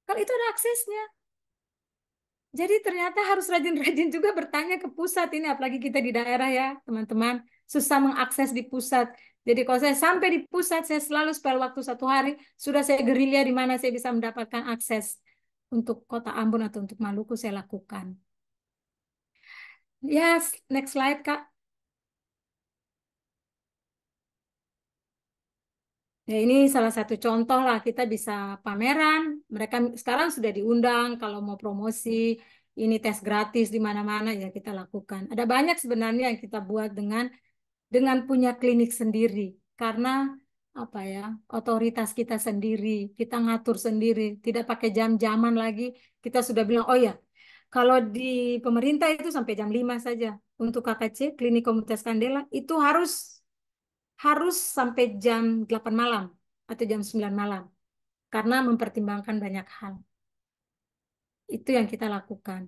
Speaker 2: Kalau itu ada aksesnya. Jadi ternyata harus rajin-rajin juga bertanya ke pusat ini, apalagi kita di daerah ya, teman-teman. Susah mengakses di pusat. Jadi kalau saya sampai di pusat, saya selalu spare waktu 1 hari, sudah saya gerilya di mana saya bisa mendapatkan akses untuk Kota Ambon atau untuk Maluku saya lakukan. Yes, next slide, Kak. Ya, ini salah satu contoh lah kita bisa pameran. Mereka sekarang sudah diundang kalau mau promosi, ini tes gratis di mana-mana ya kita lakukan. Ada banyak sebenarnya yang kita buat dengan punya klinik sendiri karena apa ya, otoritas kita sendiri, kita ngatur sendiri, tidak pakai jam-jaman lagi. Kita sudah bilang, oh ya, kalau di pemerintah itu sampai jam 5 saja. Untuk KKC, Klinik Komunitas Kandela, itu harus harus sampai jam 8 malam atau jam 9 malam karena mempertimbangkan banyak hal. Itu yang kita lakukan.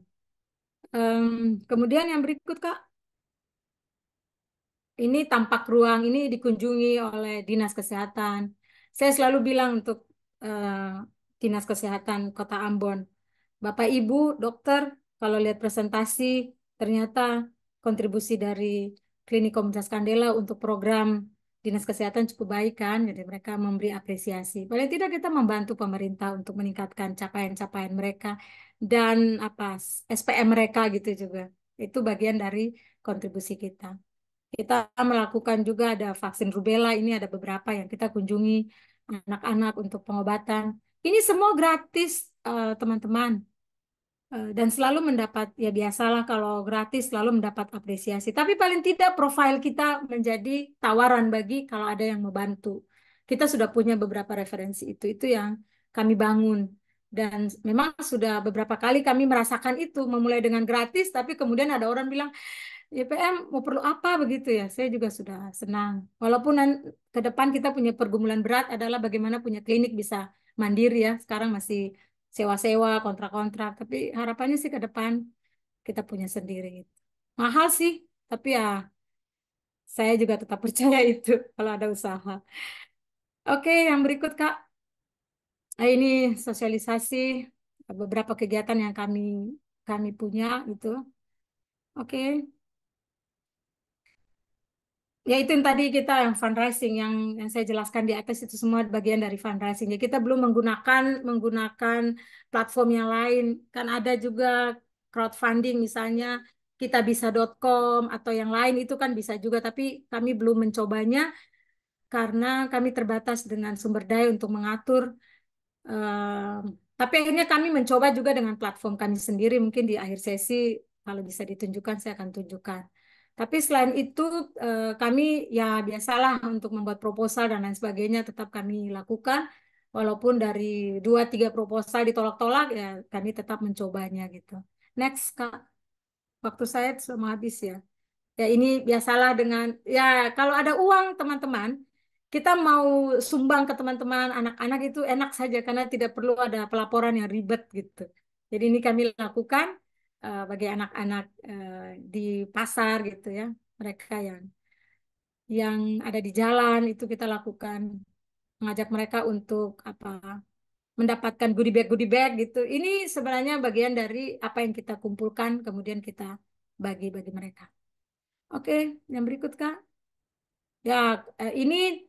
Speaker 2: Kemudian yang berikut, Kak, ini tampak ruang ini dikunjungi oleh Dinas Kesehatan. Saya selalu bilang untuk eh, Dinas Kesehatan Kota Ambon. Bapak Ibu dokter, kalau lihat presentasi, ternyata kontribusi dari Klinik Komunitas Kandela untuk program Dinas Kesehatan cukup baik kan, jadi mereka memberi apresiasi. Paling tidak kita membantu pemerintah untuk meningkatkan capaian-capaian mereka dan apa SPM mereka gitu juga. Itu bagian dari kontribusi kita. Kita melakukan juga ada vaksin rubella, ini ada beberapa yang kita kunjungi anak-anak untuk pengobatan. Ini semua gratis, teman-teman. Dan selalu mendapat, ya biasalah kalau gratis selalu mendapat apresiasi. Tapi paling tidak profil kita menjadi tawaran bagi kalau ada yang membantu. Kita sudah punya beberapa referensi itu yang kami bangun. Dan memang sudah beberapa kali kami merasakan itu, memulai dengan gratis, tapi kemudian ada orang bilang, YPM mau perlu apa begitu ya? Saya juga sudah senang. Walaupun ke depan kita punya pergumulan berat adalah bagaimana punya klinik bisa mandiri ya. Sekarang masih sewa-sewa, kontrak-kontrak. Tapi harapannya sih ke depan kita punya sendiri. Mahal sih, tapi ya saya juga tetap percaya itu kalau ada usaha. Oke, yang berikut Kak. Ini sosialisasi beberapa kegiatan yang kami kami punya itu. Oke. Ya itu yang tadi kita yang fundraising yang saya jelaskan di atas itu semua bagian dari fundraising. Ya kita belum menggunakan platform yang lain. Kan ada juga crowdfunding misalnya kitabisa.com atau yang lain itu kan bisa juga tapi kami belum mencobanya karena kami terbatas dengan sumber daya untuk mengatur. Ehm, tapi akhirnya kami mencoba juga dengan platform kami sendiri. Mungkin di akhir sesi kalau bisa ditunjukkan saya akan tunjukkan. Tapi selain itu kami ya biasalah untuk membuat proposal dan lain sebagainya tetap kami lakukan. Walaupun dari dua tiga proposal ditolak-tolak ya kami tetap mencobanya gitu. Next Kak, waktu saya sudah mau habis ya. Ya ini biasalah dengan ya kalau ada uang teman-teman kita mau sumbang ke teman-teman anak-anak itu enak saja karena tidak perlu ada pelaporan yang ribet gitu. Jadi ini kami lakukan bagi anak-anak di pasar gitu ya. Mereka yang ada di jalan itu kita lakukan mengajak mereka untuk apa mendapatkan goodie bag gitu. Ini sebenarnya bagian dari apa yang kita kumpulkan kemudian kita bagi-bagi mereka. Oke, yang berikut Kak. Ya, ini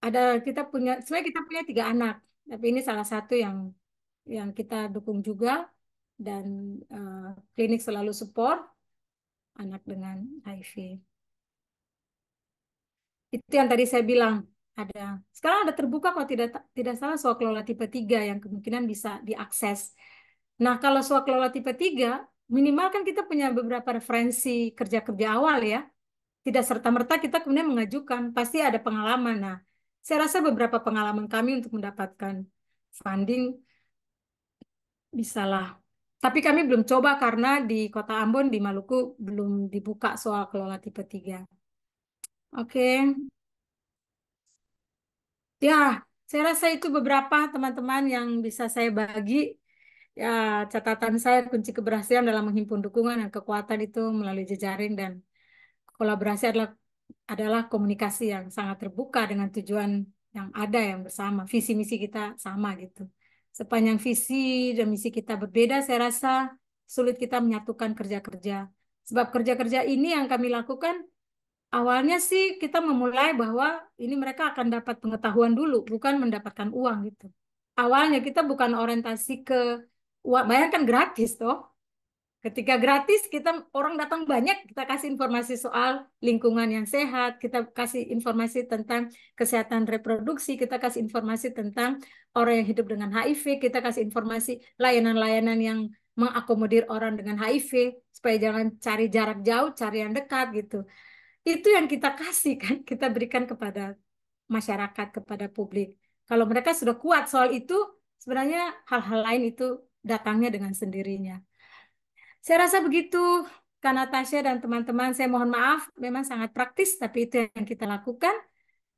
Speaker 2: ada kita punya, sebenarnya kita punya tiga anak, tapi ini salah satu yang kita dukung juga dan eh, klinik selalu support anak dengan HIV. Itu yang tadi saya bilang ada. Sekarang ada terbuka kalau tidak tidak salah swaklola tipe 3 yang kemungkinan bisa diakses. Nah, kalau swaklola tipe 3 minimal kan kita punya beberapa referensi kerja-kerja awal ya. Tidak serta-merta kita kemudian mengajukan, pasti ada pengalaman. Nah, saya rasa beberapa pengalaman kami untuk mendapatkan funding bisalah. Tapi kami belum coba karena di Kota Ambon, di Maluku, belum dibuka soal kelola tipe 3. Oke, ya, saya rasa itu beberapa teman-teman yang bisa saya bagi. Ya, catatan saya kunci keberhasilan dalam menghimpun dukungan dan kekuatan itu melalui jejaring dan kolaborasi adalah komunikasi yang sangat terbuka dengan tujuan yang ada yang bersama, visi misi kita sama gitu. Sepanjang visi dan misi kita berbeda, saya rasa sulit kita menyatukan kerja-kerja. Sebab kerja-kerja ini yang kami lakukan awalnya sih kita memulai bahwa ini mereka akan dapat pengetahuan dulu, bukan mendapatkan uang gitu. Awalnya kita bukan orientasi ke uang, bayangkan gratis toh. Ketika gratis, kita orang datang banyak, kita kasih informasi soal lingkungan yang sehat, kita kasih informasi tentang kesehatan reproduksi, kita kasih informasi tentang orang yang hidup dengan HIV, kita kasih informasi layanan-layanan yang mengakomodir orang dengan HIV, supaya jangan cari jarak jauh, cari yang dekat gitu. Itu yang kita kasih kan, kita berikan kepada masyarakat, kepada publik. Kalau mereka sudah kuat soal itu, sebenarnya hal-hal lain itu datangnya dengan sendirinya. Saya rasa begitu, Kak Natasha dan teman-teman. Saya mohon maaf, memang sangat praktis, tapi itu yang kita lakukan.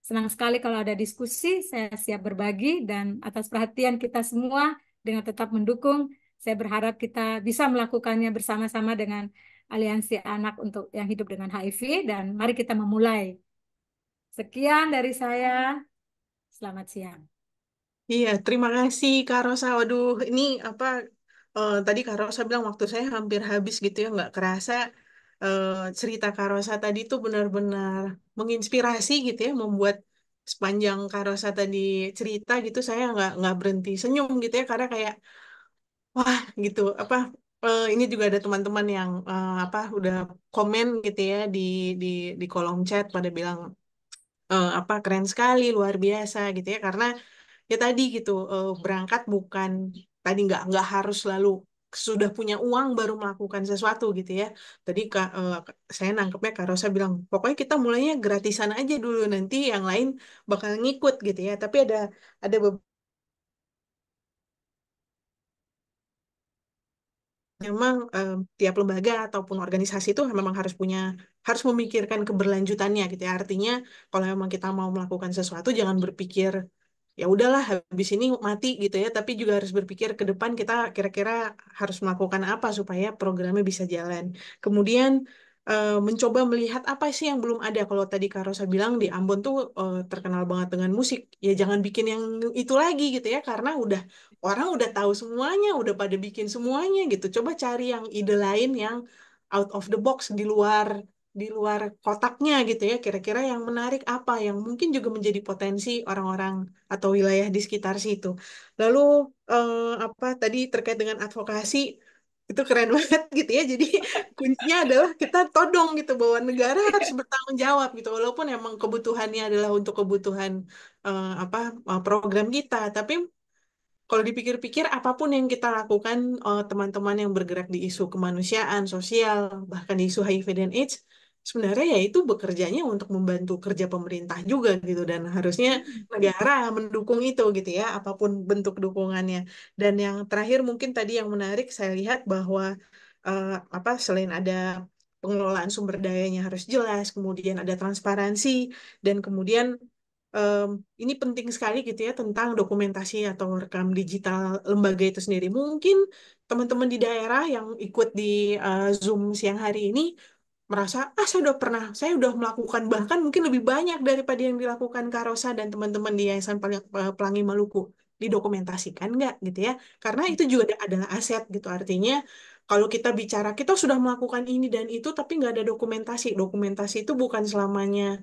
Speaker 2: Senang sekali kalau ada diskusi, saya siap berbagi, dan atas perhatian kita semua dengan tetap mendukung, saya berharap kita bisa melakukannya bersama-sama dengan Aliansi Anak untuk yang hidup dengan HIV, dan mari kita memulai. Sekian dari saya, selamat siang.
Speaker 1: Iya, terima kasih Kak Rosa. Waduh, ini apa tadi Kak Rosa bilang waktu saya hampir habis gitu ya, nggak kerasa eh, cerita Kak Rosa tadi tuh benar-benar menginspirasi gitu ya, membuat sepanjang Kak Rosa tadi cerita gitu saya nggak berhenti senyum gitu ya, karena kayak wah gitu apa ini juga ada teman-teman yang apa udah komen gitu ya di di kolom chat pada bilang apa keren sekali luar biasa gitu ya karena ya tadi gitu berangkat bukan tadi nggak harus selalu sudah punya uang baru melakukan sesuatu gitu ya tadi Kak, saya nangkepnya Kak Rosa bilang pokoknya kita mulainya gratisan aja dulu nanti yang lain bakal ngikut gitu ya tapi ada memang tiap lembaga ataupun organisasi itu memang harus memikirkan keberlanjutannya gitu ya. Artinya kalau memang kita mau melakukan sesuatu jangan berpikir ya udahlah habis ini mati gitu ya, tapi juga harus berpikir ke depan kita kira-kira harus melakukan apa supaya programnya bisa jalan. Kemudian mencoba melihat apa sih yang belum ada. Kalau tadi Kak Rosa bilang di Ambon tuh terkenal banget dengan musik, ya jangan bikin yang itu lagi gitu ya karena orang udah tahu semuanya, udah pada bikin semuanya gitu. Coba cari yang ide lain yang out of the box di luar kotaknya gitu ya. Kira-kira yang menarik apa yang mungkin juga menjadi potensi orang-orang atau wilayah di sekitar situ. Lalu apa tadi terkait dengan advokasi itu keren banget gitu ya. Jadi kuncinya adalah kita todong gitu bahwa negara harus bertanggung jawab gitu. Walaupun emang kebutuhannya adalah untuk kebutuhan apa program kita, tapi kalau dipikir-pikir, apapun yang kita lakukan, teman-teman yang bergerak di isu kemanusiaan, sosial, bahkan di isu HIV dan AIDS, sebenarnya ya itu bekerjanya untuk membantu kerja pemerintah juga gitu, dan harusnya negara mendukung itu gitu ya, apapun bentuk dukungannya. Dan yang terakhir mungkin tadi yang menarik saya lihat bahwa apa selain ada pengelolaan sumber dayanya harus jelas, kemudian ada transparansi, dan kemudian em, ini penting sekali gitu ya tentang dokumentasi atau rekam digital lembaga itu sendiri. Mungkin teman-teman di daerah yang ikut di Zoom siang hari ini merasa, saya udah melakukan bahkan mungkin lebih banyak daripada yang dilakukan Karosa dan teman-teman di Yayasan Pelangi Maluku. Didokumentasikan nggak gitu ya? Karena itu juga adalah aset gitu. Artinya kalau kita bicara kita sudah melakukan ini dan itu tapi nggak ada dokumentasi. Dokumentasi itu bukan selamanya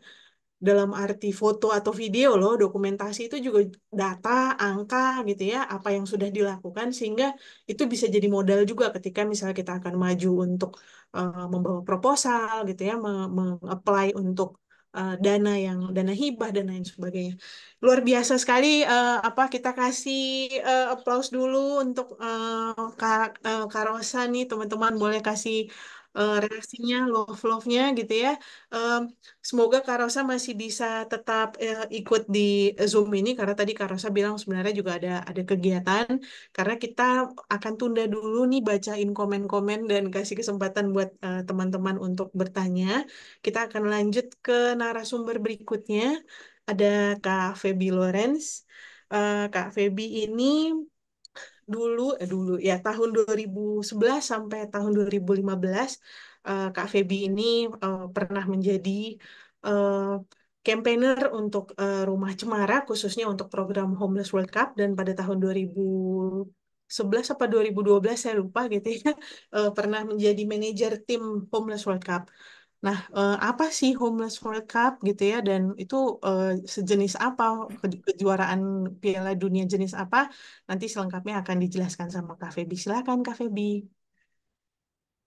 Speaker 1: dalam arti foto atau video loh, dokumentasi itu juga data, angka gitu ya, apa yang sudah dilakukan sehingga itu bisa jadi modal juga ketika misalnya kita akan maju untuk membawa proposal gitu ya, meng-apply untuk dana hibah dan lain sebagainya. Luar biasa sekali apa kita kasih applause dulu untuk Kak Rosa nih, teman-teman boleh kasih reaksinya, love-love-nya gitu ya. Em, Semoga Kak Rosa masih bisa tetap ikut di Zoom ini karena tadi Kak Rosa bilang sebenarnya juga ada kegiatan karena kita akan tunda dulu nih bacain komen-komen dan kasih kesempatan buat teman-teman untuk bertanya. Kita akan lanjut ke narasumber berikutnya. Ada Kak Feby Lorenz. Kak Feby ini dulu ya tahun 2011 sampai tahun 2015 Kak Feby ini pernah menjadi eh, campaigner untuk Rumah Cemara khususnya untuk program Homeless World Cup dan pada tahun 2011 apa 2012 saya lupa gitu ya pernah menjadi manajer tim Homeless World Cup. Nah, apa sih Homeless World Cup gitu ya? Dan itu sejenis apa kejuaraan Piala Dunia jenis apa? Nanti selengkapnya akan dijelaskan sama Kak Feby. Silakan Kak Feby.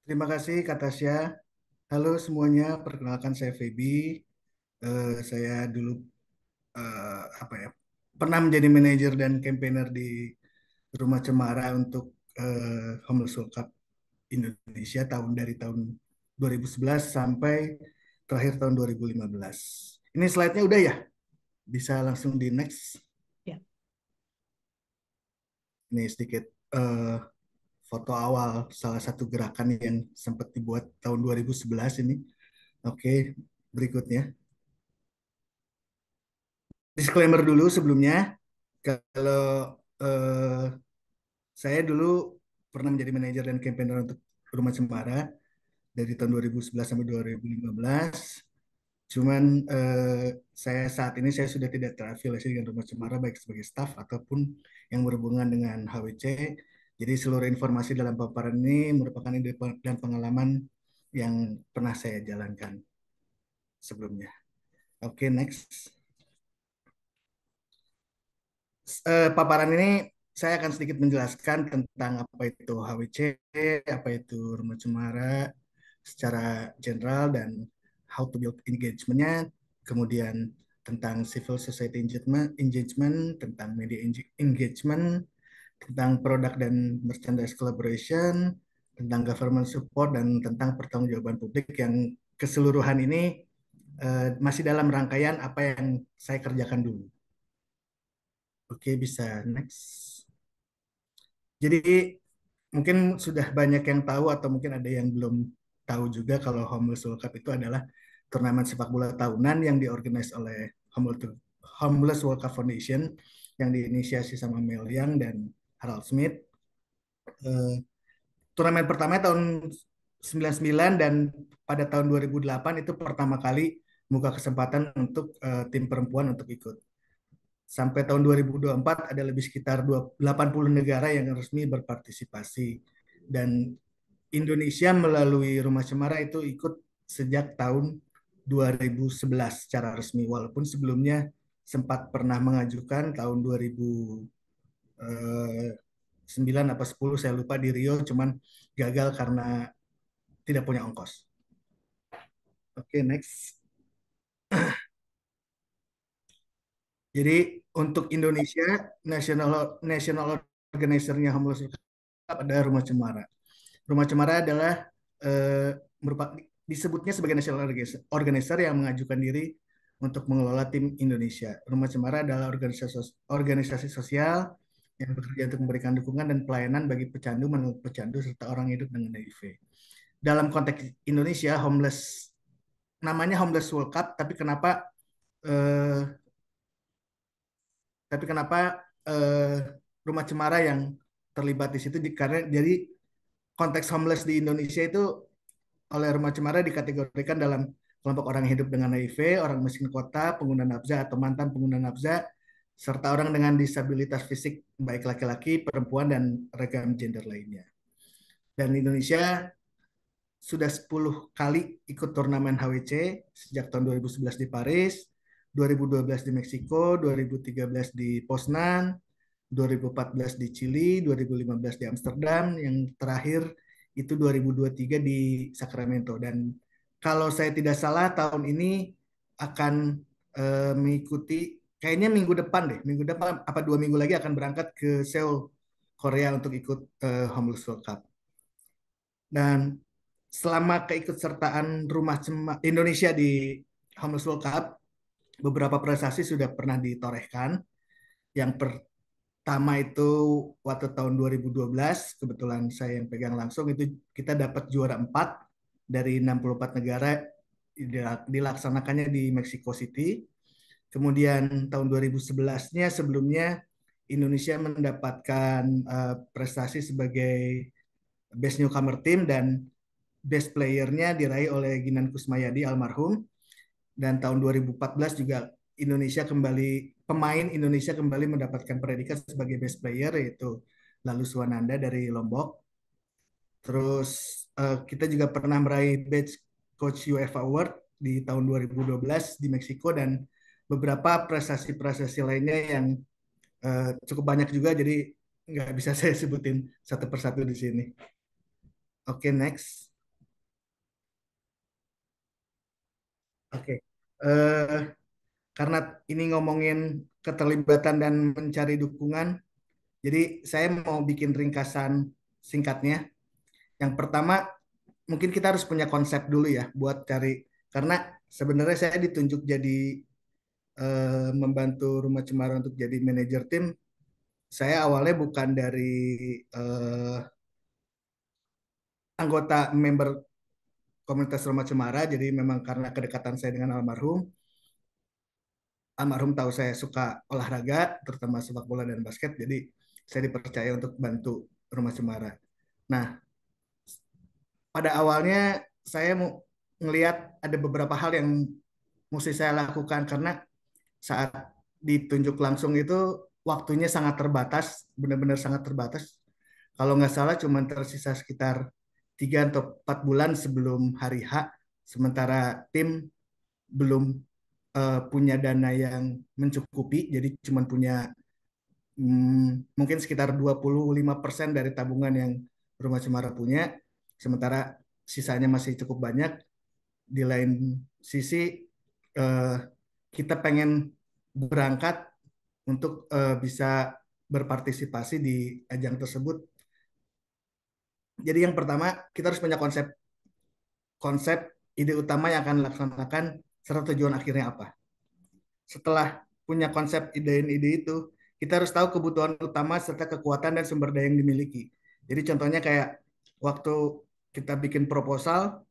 Speaker 3: Terima kasih Kak Tasya. Halo semuanya, perkenalkan saya Feby. Saya dulu apa ya pernah menjadi manajer dan campaigner di Rumah Cemara untuk Homeless World Cup Indonesia dari tahun 2011 sampai terakhir tahun 2015. Ini slide-nya udah ya? Bisa langsung di next.
Speaker 1: Ya.
Speaker 3: Ini sedikit eh, foto awal salah satu gerakan yang sempat dibuat tahun 2011 ini. Oke, berikutnya. Disclaimer dulu sebelumnya, kalau eh, saya dulu pernah menjadi manajer dan campaigner untuk Rumah Cemara dari tahun 2011 sampai 2015. Cuman saya saat ini saya sudah tidak terafiliasi dengan Rumah Cemara baik sebagai staf ataupun yang berhubungan dengan HWC. Jadi seluruh informasi dalam paparan ini merupakan ide dan pengalaman yang pernah saya jalankan sebelumnya. Oke, next. Paparan ini saya akan sedikit menjelaskan tentang apa itu HWC, apa itu Rumah Cemara secara general dan how to build engagement-nya, kemudian tentang civil society engagement, tentang media engagement, tentang produk dan merchandise collaboration, tentang government support, dan tentang pertanggungjawaban publik yang keseluruhan ini masih dalam rangkaian apa yang saya kerjakan dulu. Oke, bisa next. Jadi mungkin sudah banyak yang tahu atau mungkin ada yang belum tahu juga kalau Homeless World Cup itu adalah turnamen sepak bola tahunan yang diorganize oleh Homeless World Cup Foundation yang diinisiasi sama Mel Young dan Harold Smith. Eh, Turnamen pertama tahun 99 dan pada tahun 2008 itu pertama kali membuka kesempatan untuk tim perempuan untuk ikut. Sampai tahun 2024 ada lebih sekitar 80 negara yang resmi berpartisipasi. Dan Indonesia melalui Rumah Cemara itu ikut sejak tahun 2011 secara resmi. Walaupun sebelumnya sempat pernah mengajukan tahun 2009 apa 10 saya lupa di Rio, cuman gagal karena tidak punya ongkos. Oke, next. Jadi untuk Indonesia, national organizer-nya Homeless ada Rumah Cemara. Rumah Cemara adalah eh, merupakan disebutnya sebagai national organizer yang mengajukan diri untuk mengelola tim Indonesia. Rumah Cemara adalah organisasi sosial yang bekerja untuk memberikan dukungan dan pelayanan bagi pecandu, menurut pecandu serta orang hidup dengan HIV. Dalam konteks Indonesia, namanya Homeless World Cup, eh, tapi kenapa Rumah Cemara yang terlibat di situ? Karena jadi konteks homeless di Indonesia itu oleh Rumah Cemara dikategorikan dalam kelompok orang yang hidup dengan HIV, orang miskin kota, pengguna nafza atau mantan pengguna nafza, serta orang dengan disabilitas fisik baik laki-laki, perempuan, dan ragam gender lainnya. Dan Indonesia sudah 10 kali ikut turnamen HWC sejak tahun 2011 di Paris, 2012 di Meksiko, 2013 di Poznan, 2014 di Chili, 2015 di Amsterdam, yang terakhir itu 2023 di Sacramento. Dan kalau saya tidak salah tahun ini akan mengikuti, kayaknya minggu depan apa 2 minggu lagi akan berangkat ke Seoul, Korea untuk ikut Homeless World Cup. Dan selama keikutsertaan Indonesia di Homeless World Cup, beberapa prestasi sudah pernah ditorehkan. Yang pertama itu waktu tahun 2012, kebetulan saya yang pegang langsung, itu kita dapat juara 4 dari 64 negara, dilaksanakannya di Mexico City. Kemudian tahun 2011-nya sebelumnya Indonesia mendapatkan prestasi sebagai Best Newcomer Team dan Best Player-nya diraih oleh Ginan Kusmayadi almarhum. Dan tahun 2014 juga pemain Indonesia kembali mendapatkan predikat sebagai Best Player, yaitu Lalu Swananda dari Lombok. Terus kita juga pernah meraih Best Coach UEFA Award di tahun 2012 di Meksiko, dan beberapa prestasi-prestasi lainnya yang cukup banyak juga, jadi nggak bisa saya sebutin satu persatu di sini. Oke, next. Oke. Karena ini ngomongin keterlibatan dan mencari dukungan, jadi saya mau bikin ringkasan singkatnya. Yang pertama, mungkin kita harus punya konsep dulu ya buat cari, karena sebenarnya saya ditunjuk jadi membantu Rumah Cemara untuk jadi manajer tim. Saya awalnya bukan dari eh, anggota member komunitas Rumah Cemara, jadi memang karena kedekatan saya dengan almarhum tahu saya suka olahraga, terutama sepak bola dan basket, jadi saya dipercaya untuk bantu Rumah Cemara. Nah, pada awalnya saya mau ngelihat ada beberapa hal yang mesti saya lakukan karena saat ditunjuk langsung itu waktunya sangat terbatas, benar-benar sangat terbatas. Kalau nggak salah cuma tersisa sekitar 3 atau 4 bulan sebelum hari H, sementara tim belum punya dana yang mencukupi, jadi cuma punya mungkin sekitar 25% dari tabungan yang Rumah Cemara punya, sementara sisanya masih cukup banyak. Di lain sisi, eh, kita pengen berangkat untuk bisa berpartisipasi di ajang tersebut. Jadi yang pertama, kita harus punya konsep, konsep ide utama yang akan dilaksanakan serta tujuan akhirnya apa. Setelah punya konsep ide-ide itu, kita harus tahu kebutuhan utama serta kekuatan dan sumber daya yang dimiliki. Jadi contohnya kayak waktu kita bikin proposal,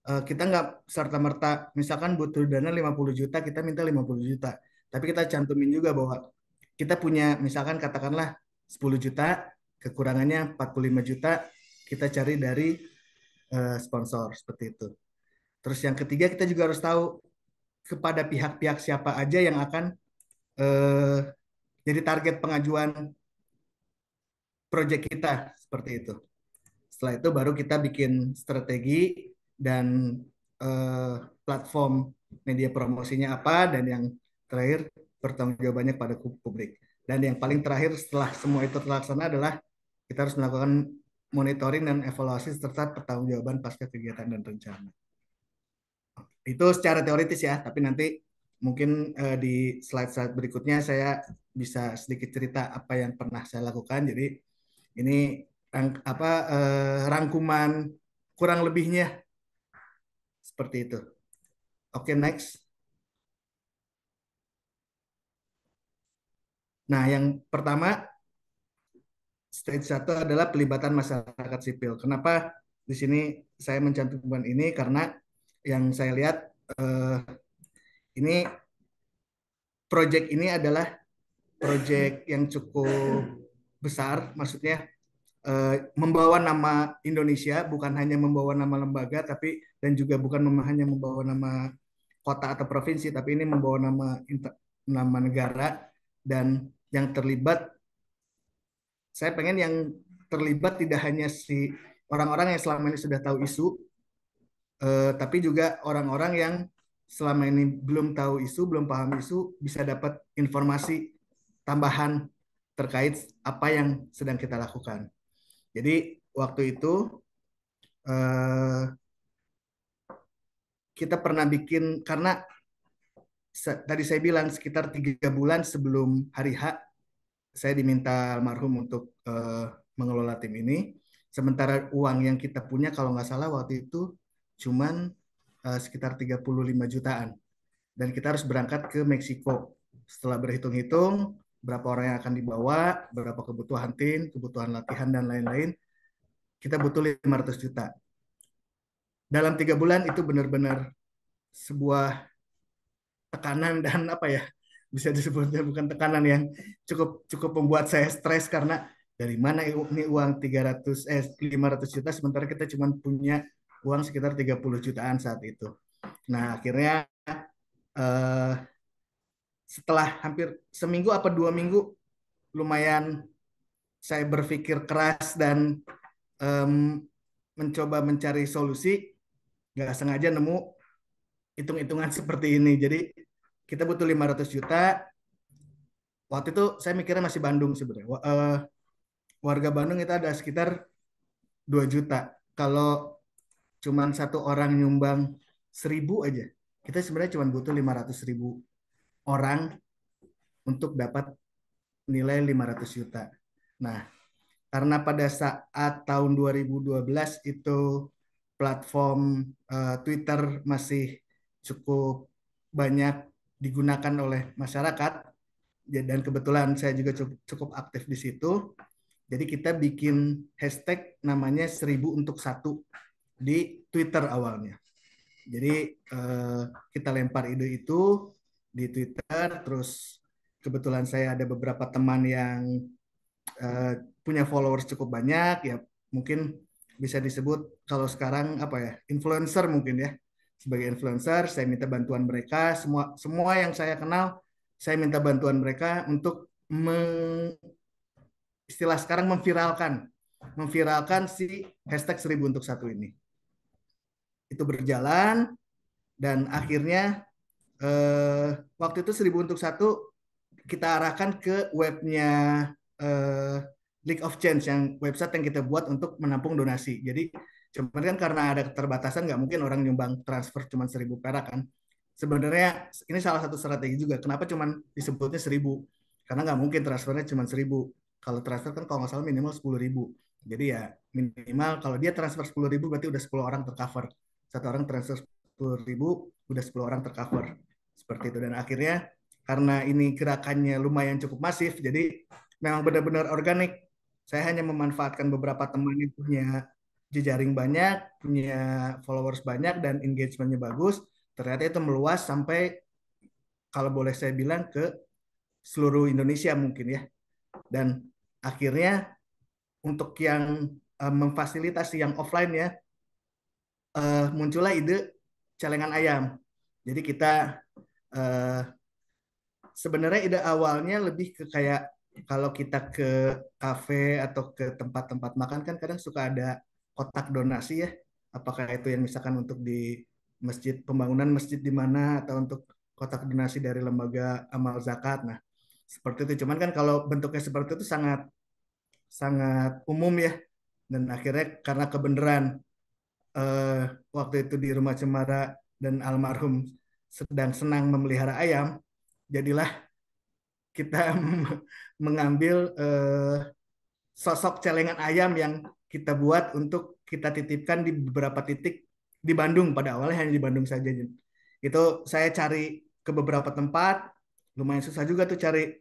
Speaker 3: kita nggak serta-merta misalkan butuh dana 50 juta, kita minta 50 juta. Tapi kita cantumin juga bahwa kita punya misalkan katakanlah 10 juta, kekurangannya 45 juta, kita cari dari sponsor seperti itu. Terus yang ketiga kita juga harus tahu kepada pihak-pihak siapa aja yang akan eh, jadi target pengajuan proyek kita seperti itu. Setelah itu baru kita bikin strategi dan eh, platform media promosinya apa, dan yang terakhir bertanggung jawabannya pada publik. Dan yang paling terakhir setelah semua itu terlaksana adalah kita harus melakukan monitoring dan evaluasi serta pertanggungjawaban pasca kegiatan dan rencana. Itu secara teoritis ya, tapi nanti mungkin di slide-slide berikutnya saya bisa sedikit cerita apa yang pernah saya lakukan. Jadi ini rangkuman kurang lebihnya seperti itu. Oke, next. Nah, yang pertama, stage 1 adalah pelibatan masyarakat sipil. Kenapa di sini saya mencantumkan ini? Karena yang saya lihat eh, ini proyek ini adalah proyek yang cukup besar, maksudnya membawa nama Indonesia, bukan hanya membawa nama lembaga, tapi dan juga bukan hanya membawa nama kota atau provinsi, tapi ini membawa nama negara. Dan yang terlibat, saya pengen yang terlibat tidak hanya si orang-orang yang selama ini sudah tahu isu, tapi juga orang-orang yang selama ini belum tahu isu, belum paham isu, bisa dapat informasi tambahan terkait apa yang sedang kita lakukan. Jadi waktu itu eh, kita pernah bikin, karena tadi saya bilang sekitar 3 bulan sebelum hari H, saya diminta almarhum untuk mengelola tim ini. Sementara uang yang kita punya kalau nggak salah waktu itu cuman sekitar 35 jutaan. Dan kita harus berangkat ke Meksiko. Setelah berhitung-hitung berapa orang yang akan dibawa, berapa kebutuhan tim, kebutuhan latihan dan lain-lain, kita butuh 500 juta. Dalam 3 bulan itu benar-benar sebuah tekanan dan apa ya, bisa disebutnya bukan tekanan, yang cukup cukup membuat saya stres karena dari mana ini uang 500 juta sementara kita cuma punya uang sekitar 30 jutaan saat itu. Nah, akhirnya eh, setelah hampir seminggu apa 2 minggu, lumayan saya berpikir keras dan em, mencoba mencari solusi, nggak sengaja nemu hitung-hitungan seperti ini. Jadi kita butuh 500 juta. Waktu itu saya mikirnya masih Bandung sebenarnya. Warga Bandung itu ada sekitar 2 juta. Kalau cuman satu orang nyumbang 1.000 aja, kita sebenarnya cuma butuh 500.000 orang untuk dapat nilai 500 juta. Nah, karena pada saat tahun 2012 itu platform Twitter masih cukup banyak digunakan oleh masyarakat, ya, dan kebetulan saya juga cukup aktif di situ. Jadi kita bikin hashtag namanya 1.000 untuk 1 di Twitter awalnya. Jadi kita lempar ide itu di Twitter, terus kebetulan saya ada beberapa teman yang eh, punya followers cukup banyak, ya mungkin bisa disebut kalau sekarang apa ya, influencer mungkin ya. sebagai influencer, saya minta bantuan mereka, semua semua yang saya kenal, saya minta bantuan mereka untuk istilah sekarang memviralkan si hashtag 1000 untuk 1 ini. Itu berjalan dan akhirnya waktu itu 1000 untuk 1 kita arahkan ke webnya eh, League of Change, yang website yang kita buat untuk menampung donasi. Jadi cuman kan karena ada keterbatasan, nggak mungkin orang nyumbang transfer cuma 1000 perak kan. Sebenarnya ini salah satu strategi juga. Kenapa cuman disebutnya 1000? Karena nggak mungkin transfernya cuma 1000. Kalau transfer kan kalau nggak salah minimal 10.000. Jadi ya minimal kalau dia transfer 10.000 berarti udah 10 orang tercover. Satu orang transfer 10.000 udah 10 orang tercover. Seperti itu. Dan akhirnya karena ini gerakannya lumayan cukup masif, jadi memang benar-benar organik. Saya hanya memanfaatkan beberapa teman yang punya jejaring banyak, punya followers banyak, dan engagementnya bagus. Ternyata itu meluas sampai, kalau boleh saya bilang, ke seluruh Indonesia mungkin ya. Dan akhirnya untuk yang memfasilitasi yang offline ya, muncullah ide celengan ayam. Jadi kita eh, sebenarnya ide awalnya lebih ke kayak kalau kita ke kafe atau ke tempat-tempat makan kan kadang suka ada kotak donasi ya. Apakah itu yang misalkan untuk di masjid, pembangunan masjid di mana, atau untuk kotak donasi dari lembaga amal zakat. Nah, seperti itu. Cuman kan kalau bentuknya seperti itu sangat sangat umum ya. Dan akhirnya karena kebenaran eh, waktu itu di Rumah Cemara dan almarhum sedang senang memelihara ayam, jadilah kita mengambil sosok celengan ayam yang kita buat untuk kita titipkan di beberapa titik di Bandung. Pada awalnya hanya di Bandung saja. Itu saya cari ke beberapa tempat, lumayan susah juga tuh cari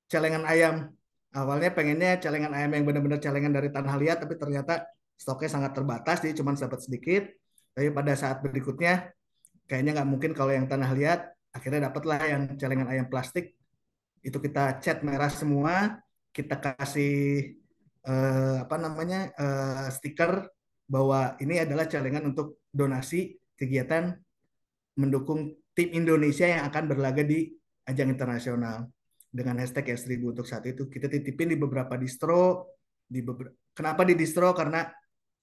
Speaker 3: celengan ayam. Awalnya pengennya celengan ayam yang benar-benar celengan dari tanah liat, tapi ternyata stoknya sangat terbatas, jadi cuma dapat sedikit. Tapi pada saat berikutnya, kayaknya nggak mungkin kalau yang tanah liat, akhirnya dapatlah yang celengan ayam plastik. Itu kita cat merah semua, kita kasih apa namanya stiker bahwa ini adalah celengan untuk donasi kegiatan mendukung tim Indonesia yang akan berlaga di ajang internasional dengan hashtag ya 1000 untuk 1 itu. Kita titipin di beberapa distro. Kenapa di distro? Karena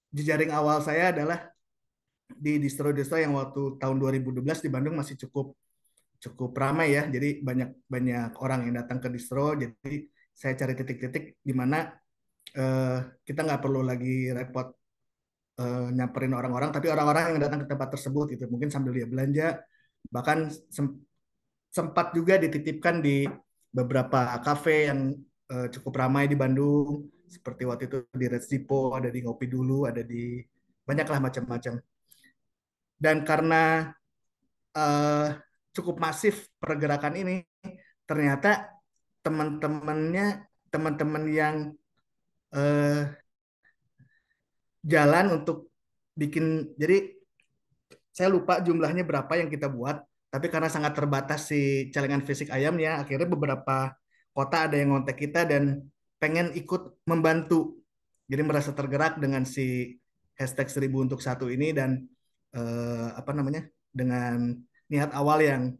Speaker 3: jejaring awal saya adalah di distro-distro yang waktu tahun 2012 di Bandung masih cukup cukup ramai ya. Jadi banyak banyak orang yang datang ke distro. Jadi saya cari titik-titik di mana eh, kita nggak perlu lagi repot nyamperin orang-orang, tapi orang-orang yang datang ke tempat tersebut gitu, mungkin sambil dia belanja, bahkan sempat juga dititipkan di beberapa kafe yang cukup ramai di Bandung, seperti waktu itu di Red Depot, ada di Ngopi Dulu, ada di banyaklah macam-macam. Dan karena eh, cukup masif pergerakan ini, ternyata teman-temannya, teman-teman yang eh, jalan untuk bikin, jadi saya lupa jumlahnya berapa yang kita buat, tapi karena sangat terbatas si celengan fisik ayamnya, akhirnya beberapa kota ada yang ngontek kita dan pengen ikut membantu. Jadi merasa tergerak dengan si hashtag 1000 untuk 1 ini, dan apa namanya, dengan niat awal yang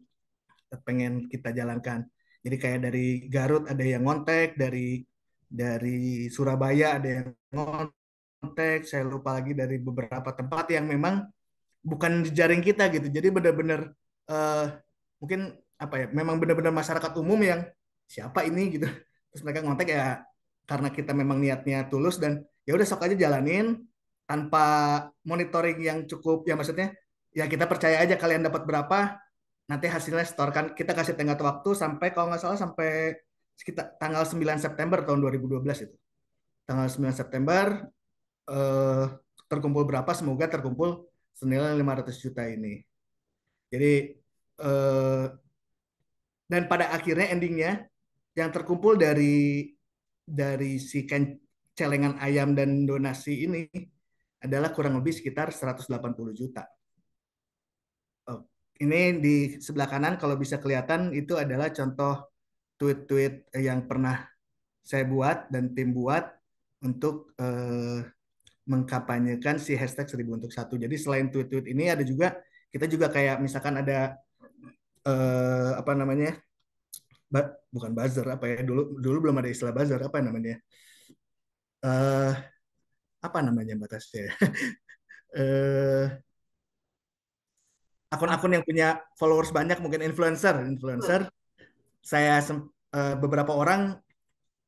Speaker 3: pengen kita jalankan. Jadi kayak dari Garut ada yang ngontek, dari Surabaya ada yang ngontek, saya lupa lagi dari beberapa tempat yang memang bukan jejaring kita gitu. Jadi benar-benar eh, mungkin apa ya, memang benar-benar masyarakat umum yang siapa ini gitu. Terus mereka ngontek ya karena kita memang niatnya tulus, dan ya udah sok aja jalanin tanpa monitoring yang cukup ya, maksudnya ya kita percaya aja kalian dapat berapa, nanti hasilnya setorkan. Kita kasih tenggat waktu sampai kalau nggak salah sampai sekitar tanggal 9 September tahun 2012 itu. Tanggal 9 September eh, terkumpul berapa, semoga terkumpul senilai 500 juta ini. Jadi eh, dan pada akhirnya endingnya yang terkumpul dari si celengan ayam dan donasi ini adalah kurang lebih sekitar 180 juta. Oh, ini di sebelah kanan kalau bisa kelihatan itu adalah contoh tweet-tweet yang pernah saya buat dan tim buat untuk mengkampanyekan si hashtag 1000 untuk 1. Jadi selain tweet-tweet ini ada juga Kita juga kayak misalkan ada apa namanya, bukan buzzer apa ya, dulu dulu belum ada istilah buzzer, apa namanya, eh apa namanya batasnya ya? eh Akun-akun yang punya followers banyak, mungkin influencer. Saya beberapa orang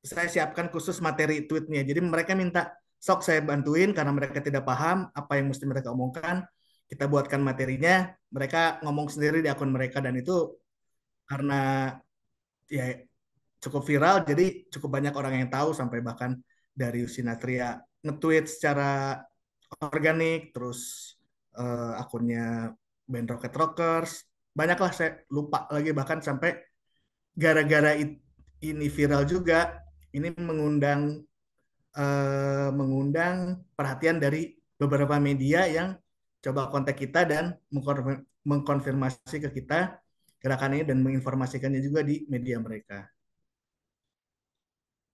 Speaker 3: saya siapkan khusus materi tweetnya. Jadi mereka minta sok saya bantuin karena mereka tidak paham apa yang mesti mereka omongkan. Kita buatkan materinya, mereka ngomong sendiri di akun mereka, dan itu karena ya cukup viral, jadi cukup banyak orang yang tahu, sampai bahkan dari Sinatria nge-tweet secara organik, terus akunnya band Rocket Rockers, banyaklah, saya lupa lagi, bahkan sampai gara-gara ini viral juga, ini mengundang perhatian dari beberapa media yang coba kontak kita dan mengkonfirmasi ke kita gerakan ini dan menginformasikannya juga di media mereka.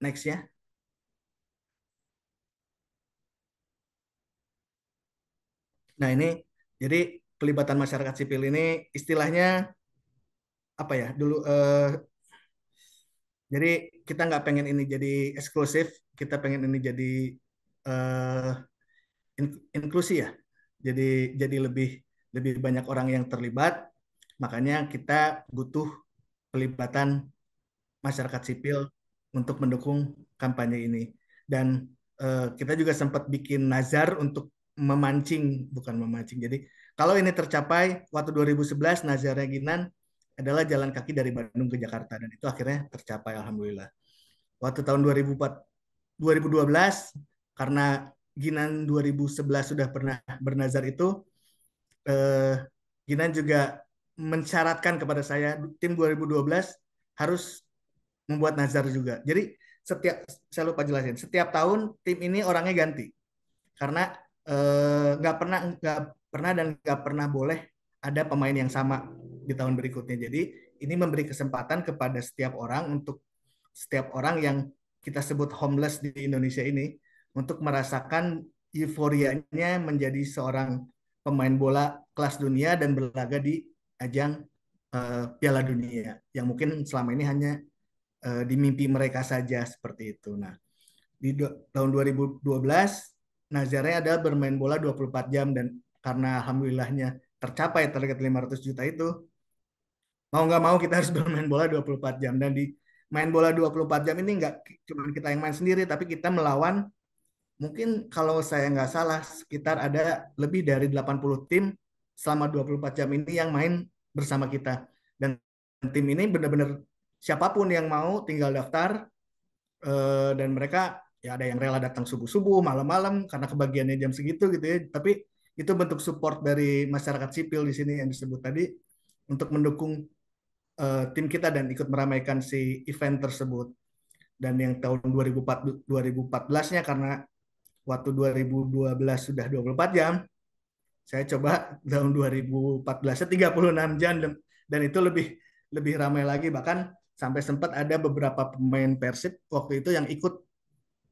Speaker 3: Next ya. Nah ini, jadi pelibatan masyarakat sipil ini istilahnya apa ya? Dulu jadi kita nggak pengen ini jadi eksklusif, kita pengen ini jadi eh, inklusi ya. Jadi lebih lebih banyak orang yang terlibat. Makanya kita butuh pelibatan masyarakat sipil untuk mendukung kampanye ini. Dan kita juga sempat bikin nazar untuk memancing, bukan memancing. Jadi kalau ini tercapai, waktu 2011 nazarnya Ginan adalah jalan kaki dari Bandung ke Jakarta, dan itu akhirnya tercapai, alhamdulillah. Waktu tahun 2012, karena Ginan 2011 sudah pernah bernazar itu, eh, Ginan juga mensyaratkan kepada saya, tim 2012 harus membuat nazar juga. Jadi saya lupa jelasin, setiap tahun tim ini orangnya ganti karena nggak pernah dan nggak pernah boleh ada pemain yang sama di tahun berikutnya. Jadi ini memberi kesempatan kepada setiap orang yang kita sebut homeless di Indonesia ini untuk merasakan euforianya menjadi seorang pemain bola kelas dunia dan berlaga di ajang Piala Dunia yang mungkin selama ini hanya di mimpi mereka saja, seperti itu. Nah, di tahun 2012 nazarnya adalah bermain bola 24 jam, dan karena alhamdulillahnya tercapai target 500 juta itu, mau nggak mau kita harus bermain bola 24 jam. Dan di main bola 24 jam ini nggak cuma kita yang main sendiri, tapi kita melawan, mungkin kalau saya nggak salah sekitar ada lebih dari 80 tim selama 24 jam ini yang main bersama kita. Dan tim ini benar-benar siapapun yang mau tinggal daftar, dan mereka ya ada yang rela datang subuh-subuh, malam-malam karena kebagiannya jam segitu gitu ya. Tapi itu bentuk support dari masyarakat sipil di sini yang disebut tadi untuk mendukung tim kita dan ikut meramaikan si event tersebut. Dan yang tahun 2014-nya, karena waktu 2012 sudah 24 jam, saya coba tahun 2014-nya 36 jam, dan itu lebih lebih ramai lagi, bahkan sampai sempat ada beberapa pemain Persib waktu itu yang ikut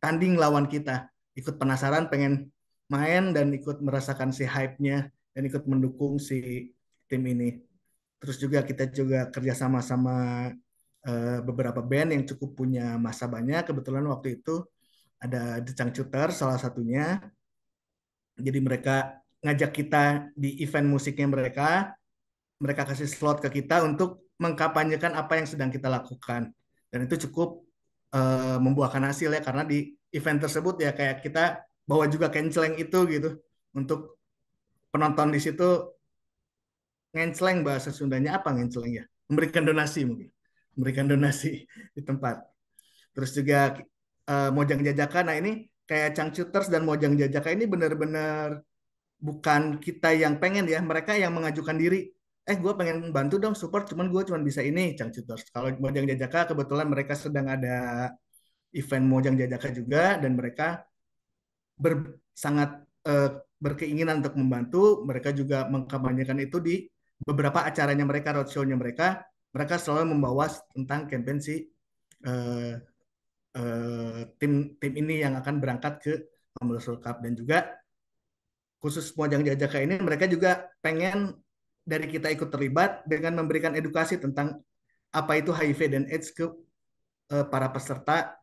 Speaker 3: tanding lawan kita, ikut penasaran pengen main dan ikut merasakan si hype-nya dan ikut mendukung si tim ini. Terus juga kita juga kerjasama sama beberapa band yang cukup punya masa banyak. Kebetulan waktu itu ada The Changcuter salah satunya. Jadi mereka ngajak kita di event musiknya mereka, mereka kasih slot ke kita untuk mengkampanyekan apa yang sedang kita lakukan. Dan itu cukup membuahkan hasil ya, karena di event tersebut ya kayak kita bawa juga kenceleng itu gitu, untuk penonton di situ. Ngenceleng bahasa Sundanya apa ngenceleng ya? Memberikan donasi mungkin. Memberikan donasi di tempat. Terus juga Mojang Jajaka. Nah ini kayak Changcuters dan Mojang Jajaka ini benar-benar bukan kita yang pengen ya, mereka yang mengajukan diri. Gue pengen bantu dong support, cuman gue cuma bisa ini, Changcuters. Kalau Mojang Jajaka kebetulan mereka sedang ada event Mojang Jajaka juga, dan mereka sangat uh, berkeinginan untuk membantu. Mereka juga mengkampanyekan itu di beberapa acaranya mereka, roadshow-nya mereka. Mereka selalu membawa tentang campaign si uh, tim tim ini yang akan berangkat ke World Cup. Dan juga khusus Mojang Jajaka ini mereka juga pengen dari kita ikut terlibat dengan memberikan edukasi tentang apa itu HIV dan AIDS ke para peserta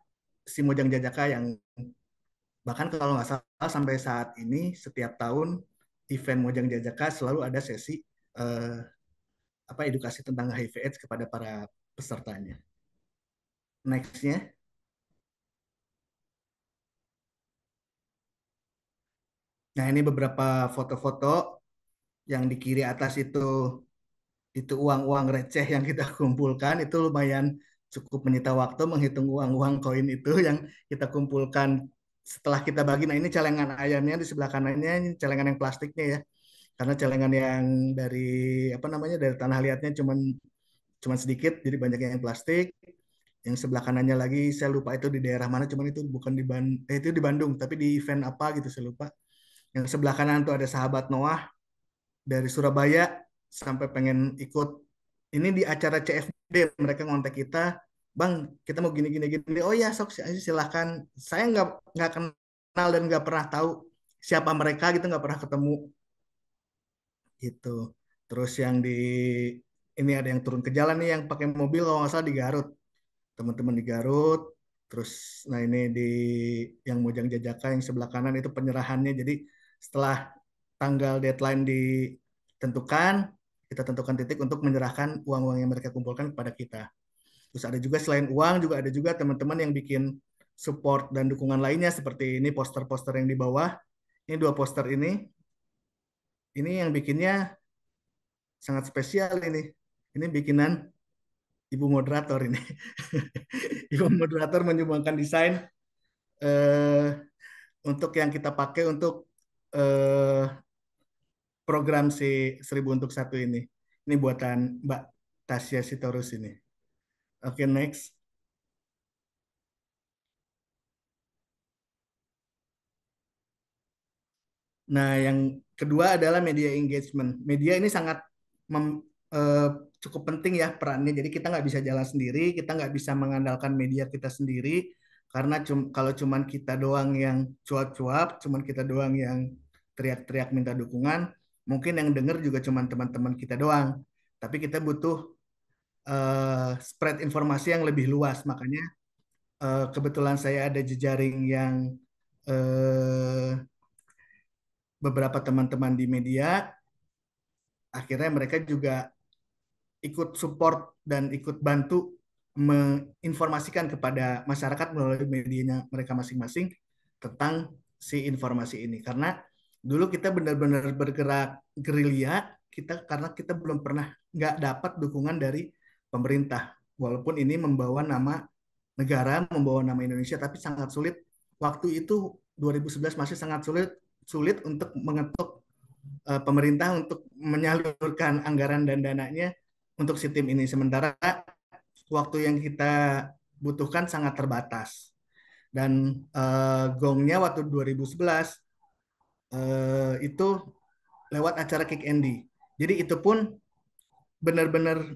Speaker 3: si Mojang Jajaka yang bahkan kalau nggak salah sampai saat ini setiap tahun event Mojang Jajaka selalu ada sesi eh, apa edukasi tentang HIV/AIDS kepada para pesertanya. Nextnya, nah ini beberapa foto-foto yang di kiri atas itu uang-uang receh yang kita kumpulkan itu lumayan cukup menyita waktu menghitung uang-uang koin itu yang kita kumpulkan setelah kita bagi. Nah ini celengan ayamnya di sebelah kanannya ini celengan yang plastiknya ya. Karena celengan yang dari apa namanya dari tanah liatnya cuman sedikit jadi banyak yang plastik. Yang sebelah kanannya lagi saya lupa itu di daerah mana cuman itu bukan itu di Bandung tapi di event apa gitu saya lupa. Yang sebelah kanan tuh ada sahabat Noah dari Surabaya sampai pengen ikut ini di acara CFD mereka ngontak kita, Bang, kita mau gini gini gini. Oh ya, sok silahkan. Saya nggak kenal dan nggak pernah tahu siapa mereka gitu, nggak pernah ketemu gitu. Terus yang di ini ada yang turun ke jalan nih yang pakai mobil kalau nggak salah di Garut, teman-teman di Garut. Terus nah ini di yang Mojang Jajaka yang sebelah kanan itu penyerahannya. Jadi setelah tanggal deadline ditentukan, kita tentukan titik untuk menyerahkan uang-uang yang mereka kumpulkan kepada kita. Terus ada juga selain uang juga ada juga teman-teman yang bikin support dan dukungan lainnya seperti ini poster-poster yang di bawah. Ini dua poster ini yang bikinnya sangat spesial ini. Ini bikinan Ibu Moderator ini. Ibu Moderator menyumbangkan desain eh, untuk yang kita pakai untuk eh, program si 1000 untuk 1 ini. Ini buatan Mbak Tasya Sitorus ini. Oke, next. Nah, yang kedua adalah media engagement. Media ini sangat mem- eh, cukup penting ya perannya. Jadi kita nggak bisa jalan sendiri, kita nggak bisa mengandalkan media kita sendiri, karena kalau cuman kita doang yang cuap-cuap, cuman kita doang yang teriak-teriak minta dukungan, mungkin yang denger juga cuman teman-teman kita doang. Tapi kita butuh spread informasi yang lebih luas. Makanya kebetulan saya ada jejaring yang eh, beberapa teman-teman di media, akhirnya mereka juga ikut support dan ikut bantu menginformasikan kepada masyarakat melalui medianya mereka masing-masing tentang si informasi ini. Karena dulu kita benar-benar bergerak gerilya, kita karena kita belum pernah nggak dapat dukungan dari pemerintah. Walaupun ini membawa nama negara, membawa nama Indonesia, tapi sangat sulit. Waktu itu 2011 masih sangat sulit sulit untuk mengetuk pemerintah untuk menyalurkan anggaran dan dananya untuk si tim ini. Sementara waktu yang kita butuhkan sangat terbatas. Dan gongnya waktu 2011 itu lewat acara Kick Andy. Jadi itu pun benar-benar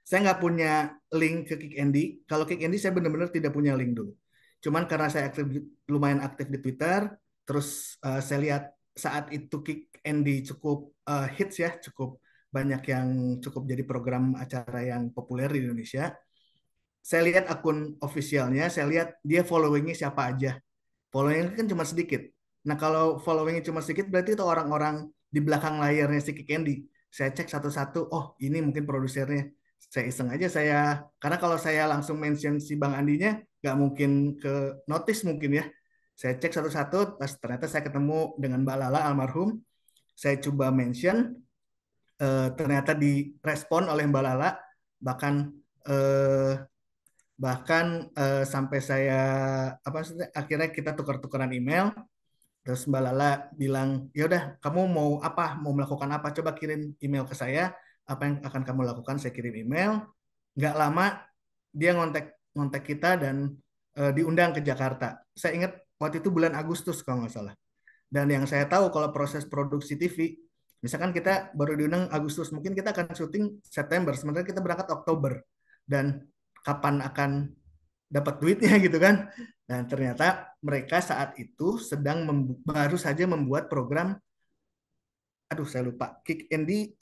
Speaker 3: saya nggak punya link ke Kick Andy. Kalau Kick Andy saya benar-benar tidak punya link dulu. Cuman karena saya lumayan aktif di Twitter, terus saya lihat saat itu Kick Andy cukup hits ya, cukup banyak yang cukup jadi program acara yang populer di Indonesia. Saya lihat akun officialnya, saya lihat dia followingnya siapa aja. Followingnya kan cuma sedikit. Nah kalau followingnya cuma sedikit berarti itu orang-orang di belakang layarnya si Kick Andy. Saya cek satu-satu, oh ini mungkin produsernya. Saya iseng aja karena kalau saya langsung mention si Bang Andinya, nggak mungkin ke notice mungkin ya. Saya cek satu-satu, pas ternyata saya ketemu dengan Mbak Lala almarhum. Saya coba mention, ternyata direspon oleh Mbak Lala, bahkan eh, bahkan sampai saya apa akhirnya kita tukar-tukaran email. Terus Mbak Lala bilang, ya udah kamu mau apa, mau melakukan apa, coba kirim email ke saya, apa yang akan kamu lakukan. Saya kirim email, nggak lama dia ngontek ngontek kita dan diundang ke Jakarta. Saya ingat waktu itu bulan Agustus kalau nggak salah. Dan yang saya tahu kalau proses produksi TV, misalkan kita baru diundang Agustus, mungkin kita akan syuting September, sementara kita berangkat Oktober. Dan kapan akan dapat duitnya gitu kan? Dan ternyata mereka saat itu sedang baru saja membuat program aduh saya lupa, Kick Andy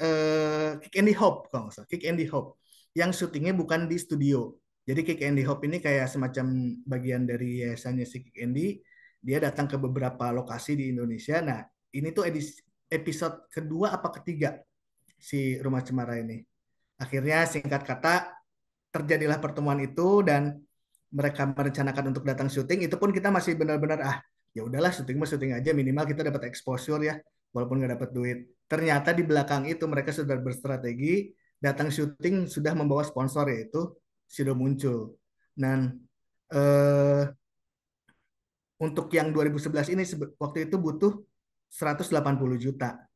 Speaker 3: Hope kalau nggak salah, Kick Andy Hope yang syutingnya bukan di studio. Jadi Kick Andy Hope ini kayak semacam bagian dari yayasannya si Kick Andy. Dia datang ke beberapa lokasi di Indonesia. Nah, ini tuh episode kedua apa ketiga si Rumah Cemara ini. Akhirnya singkat kata terjadilah pertemuan itu dan mereka merencanakan untuk datang syuting. Itu pun kita masih benar-benar ya udahlah syuting mah syuting aja, minimal kita dapat exposure ya walaupun nggak dapat duit. Ternyata di belakang itu mereka sudah berstrategi, datang syuting sudah membawa sponsor yaitu sudah muncul. Dan eh, untuk yang 2011 ini waktu itu butuh 180 juta.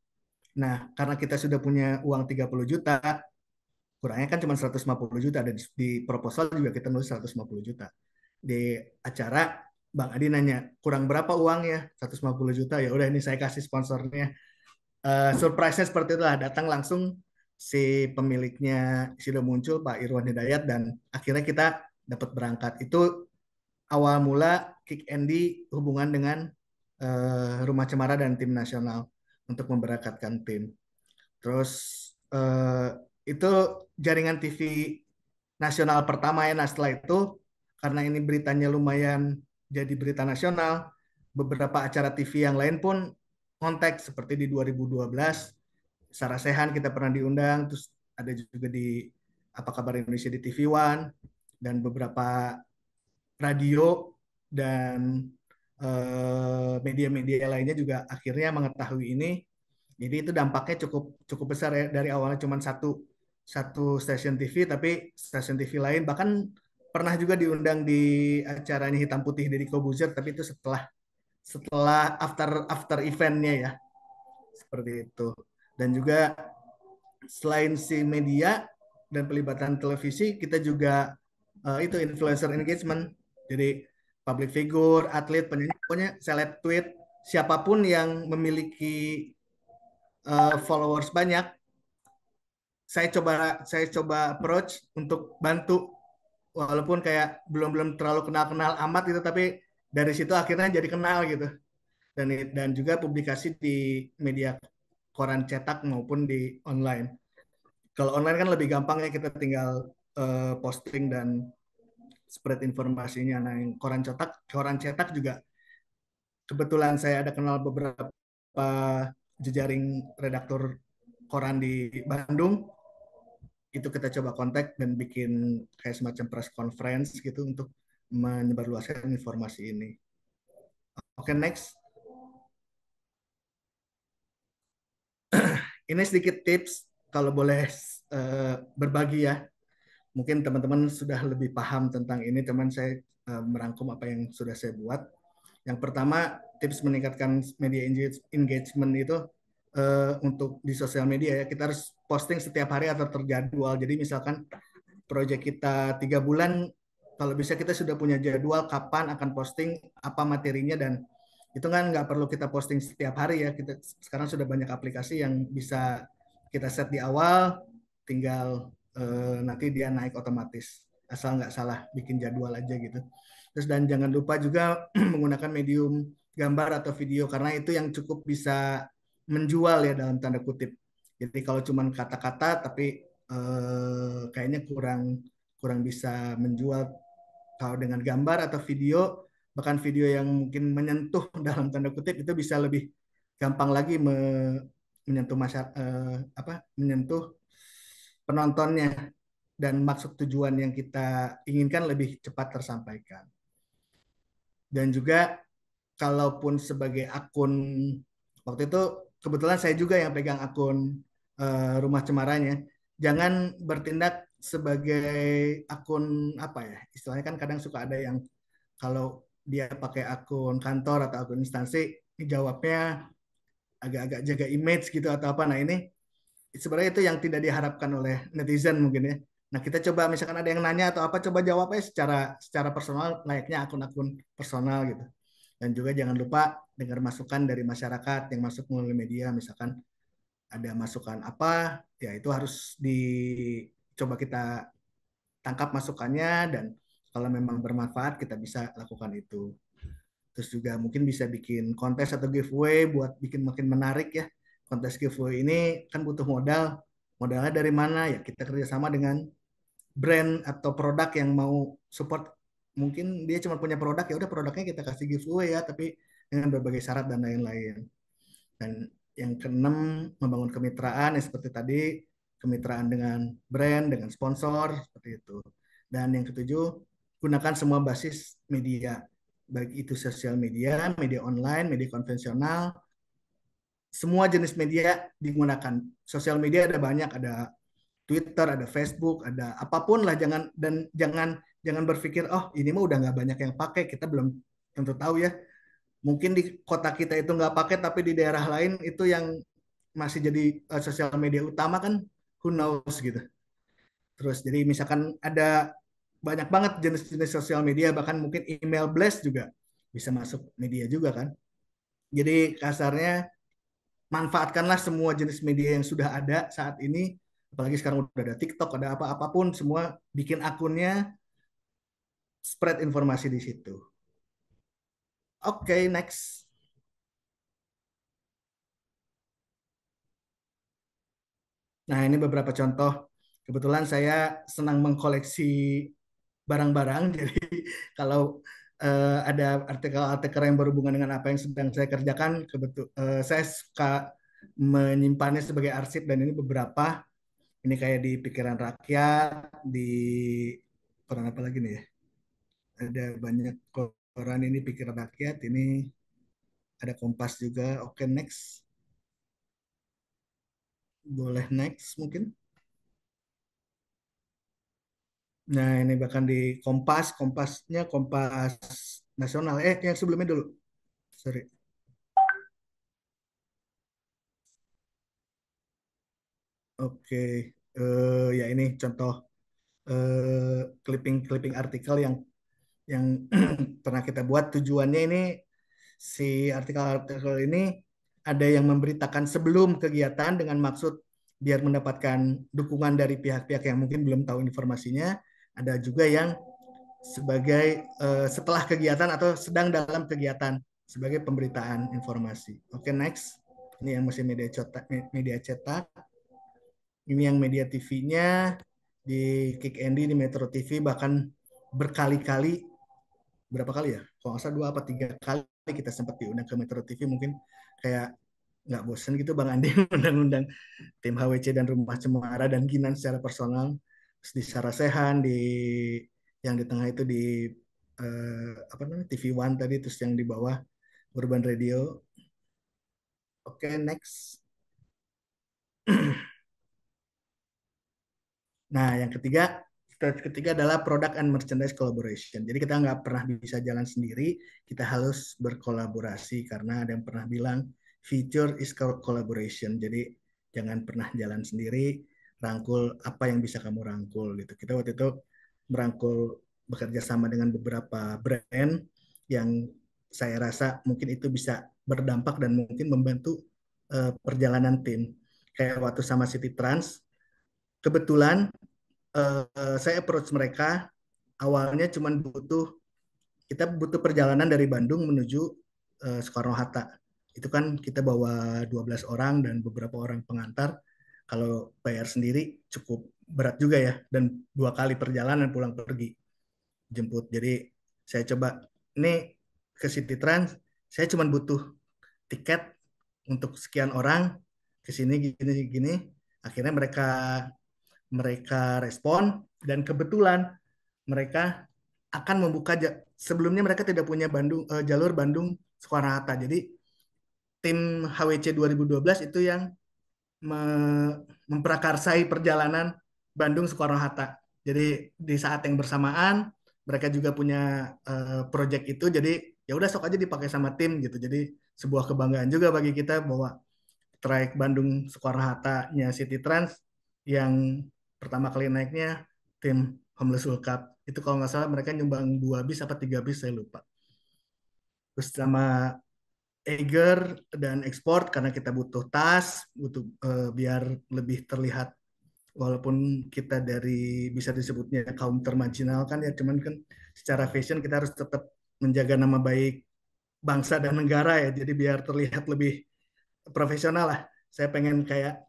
Speaker 3: Nah, karena kita sudah punya uang 30 juta, kurangnya kan cuma 150 juta, dan di proposal juga kita nulis 150 juta. Di acara Bang Adi nanya, kurang berapa uangnya? 150 juta. Ya udah ini saya kasih sponsornya. Surprise-nya seperti itulah, datang langsung si pemiliknya sudah muncul Pak Irwan Hidayat, dan akhirnya kita dapat berangkat. Itu awal mula Kick Andy hubungan dengan Rumah Cemara dan tim nasional untuk memberangkatkan tim. Terus itu jaringan TV nasional pertama ya. Nah setelah itu karena ini beritanya lumayan jadi berita nasional, beberapa acara TV yang lain pun kontak seperti di 2012 Sarah Sehan kita pernah diundang, terus ada juga di Apa Kabar Indonesia di TV One, dan beberapa radio dan media-media lainnya juga akhirnya mengetahui ini. Jadi itu dampaknya cukup cukup besar ya, dari awalnya cuma satu satu stasiun TV, tapi stasiun TV lain bahkan pernah juga diundang di acaranya Hitam Putih Deddy Kobuzer, tapi itu setelah setelah after after eventnya ya, seperti itu. Dan juga selain si media dan pelibatan televisi, kita juga itu influencer engagement. Jadi public figure, atlet, penyanyi, pokoknya seleb tweet, siapapun yang memiliki followers banyak, saya coba approach untuk bantu, walaupun kayak belum belum terlalu kenal-kenal amat gitu, tapi dari situ akhirnya jadi kenal gitu. Dan juga publikasi di media koran cetak maupun di online. Kalau online kan lebih gampang ya, kita tinggal posting dan spread informasinya. Nah, yang koran cetak juga kebetulan saya ada kenal beberapa jejaring redaktur koran di Bandung. Itu kita coba kontak dan bikin kayak semacam press conference gitu untuk menyebarluaskan informasi ini. Oke, next. Ini sedikit tips kalau boleh berbagi ya. Mungkin teman-teman sudah lebih paham tentang ini, teman saya merangkum apa yang sudah saya buat. Yang pertama, tips meningkatkan media engagement itu untuk di sosial media ya, kita harus posting setiap hari atau terjadwal. Jadi misalkan proyek kita 3 bulan, kalau bisa kita sudah punya jadwal kapan akan posting, apa materinya, dan itu kan nggak perlu kita posting setiap hari ya. Kita sekarang sudah banyak aplikasi yang bisa kita set di awal, tinggal nanti dia naik otomatis, asal nggak salah bikin jadwal aja gitu. Terus dan jangan lupa juga menggunakan medium gambar atau video, karena itu yang cukup bisa menjual ya dalam tanda kutip. Jadi kalau cuma kata-kata tapi kayaknya kurang kurang bisa menjual. Kalau dengan gambar atau video, bahkan video yang mungkin menyentuh dalam tanda kutip, itu bisa lebih gampang lagi menyentuh menyentuh penontonnya, dan maksud tujuan yang kita inginkan lebih cepat tersampaikan. Dan juga kalaupun sebagai akun, waktu itu kebetulan saya juga yang pegang akun Rumah Cemaranya, jangan bertindak sebagai akun apa ya, istilahnya kan kadang suka ada yang kalau dia pakai akun kantor atau akun instansi, jawabnya agak-agak jaga image gitu atau apa. Nah ini sebenarnya itu yang tidak diharapkan oleh netizen mungkin ya. Nah kita coba misalkan ada yang nanya atau apa, coba jawabnya secara secara personal, layaknya akun-akun personal gitu. Dan juga jangan lupa dengar masukan dari masyarakat yang masuk melalui media. Misalkan ada masukan apa, ya itu harus dicoba kita tangkap masukannya, dan kalau memang bermanfaat kita bisa lakukan itu. Terus juga mungkin bisa bikin kontes atau giveaway buat bikin makin menarik ya. kontes giveaway ini kan butuh modal. Modalnya dari mana? Ya kita kerjasama dengan brand atau produk yang mau support. Mungkin dia cuma punya produk, ya udah produknya kita kasih giveaway ya, tapi dengan berbagai syarat dan lain-lain. Dan yang keenam, membangun kemitraan ya seperti tadi, kemitraan dengan brand, dengan sponsor seperti itu. Dan yang ketujuh, gunakan semua basis media, baik itu sosial media, media online, media konvensional, semua jenis media digunakan. Sosial media ada banyak, ada Twitter, ada Facebook, ada apapun lah. Jangan berpikir oh ini mah udah nggak banyak yang pakai. Kita belum tentu tahu ya. Mungkin di kota kita itu nggak pakai, tapi di daerah lain itu yang masih jadi sosial media utama kan, who knows gitu. Terus jadi misalkan ada banyak banget jenis-jenis sosial media, bahkan mungkin email blast juga bisa masuk media juga kan. Jadi kasarnya manfaatkanlah semua jenis media yang sudah ada saat ini, apalagi sekarang udah ada TikTok, ada apa-apapun, semua bikin akunnya, spread informasi di situ. Oke, next. Nah, ini beberapa contoh. Kebetulan saya senang mengkoleksi barang-barang, jadi kalau ada artikel-artikel yang berhubungan dengan apa yang sedang saya kerjakan, saya suka menyimpannya sebagai arsip, dan ini beberapa. Ini kayak di Pikiran Rakyat, di koran apa lagi nih ya? Ada banyak koran, ini Pikiran Rakyat, ini ada Kompas juga. Oke, next. Boleh next mungkin. Nah, ini bahkan di Kompas, Kompasnya Kompas Nasional. Yang sebelumnya dulu. Sorry. Oke. Ya ini contoh clipping artikel yang pernah kita buat. Tujuannya ini, si artikel-artikel ini ada yang memberitakan sebelum kegiatan dengan maksud biar mendapatkan dukungan dari pihak-pihak yang mungkin belum tahu informasinya. Ada juga yang sebagai setelah kegiatan atau sedang dalam kegiatan sebagai pemberitaan informasi. Oke, next. Ini yang masih media cetak. Ini yang media TV-nya di Kick Andy, di Metro TV, bahkan berkali-kali, berapa kali ya? Kalau nggak salah 2 atau 3 kali kita sempat diundang ke Metro TV. Mungkin kayak nggak bosan gitu Bang Andi undang-undang tim HWC dan Rumah Cemara dan Ginan secara personal. Terus di Sarasehan, di yang di tengah itu di apa namanya TV One tadi, terus yang di bawah Urban Radio. Oke, next. Nah, yang ketiga adalah product and merchandise collaboration. Jadi kita nggak pernah bisa jalan sendiri, kita harus berkolaborasi, karena ada yang pernah bilang future is collaboration. Jadi jangan pernah jalan sendiri, rangkul apa yang bisa kamu rangkul gitu. Kita waktu itu merangkul, bekerja sama dengan beberapa brand yang saya rasa mungkin itu bisa berdampak dan mungkin membantu perjalanan tim. Kayak waktu sama City Trans, kebetulan saya approach mereka awalnya cuma kita butuh perjalanan dari Bandung menuju Soekarno-Hatta. Itu kan kita bawa 12 orang dan beberapa orang pengantar. Kalau bayar sendiri cukup berat juga ya, dan 2 kali perjalanan pulang pergi jemput. Jadi saya coba, ini ke City Trans, saya cuma butuh tiket untuk sekian orang ke sini gini gini. Akhirnya mereka mereka respon, dan kebetulan mereka akan membuka, sebelumnya mereka tidak punya jalur Bandung Soekarno Hatta. Jadi tim HWC 2012 itu yang memprakarsai perjalanan Bandung Soekarno Hatta. Jadi di saat yang bersamaan mereka juga punya project itu, jadi ya udah sok aja dipakai sama tim gitu. Jadi sebuah kebanggaan juga bagi kita bahwa trayek Bandung Soekarno Hatta-nya City Trans yang pertama kali naiknya tim Homeless World Cup. Itu kalau nggak salah mereka nyumbang 2 bis apa 3 bis, saya lupa. Terus sama Eiger dan ekspor, karena kita butuh tas, butuh biar lebih terlihat, walaupun kita dari bisa disebutnya kaum termarginal kan ya, cuman kan secara fashion kita harus tetap menjaga nama baik bangsa dan negara ya, jadi biar terlihat lebih profesional lah. Saya pengen kayak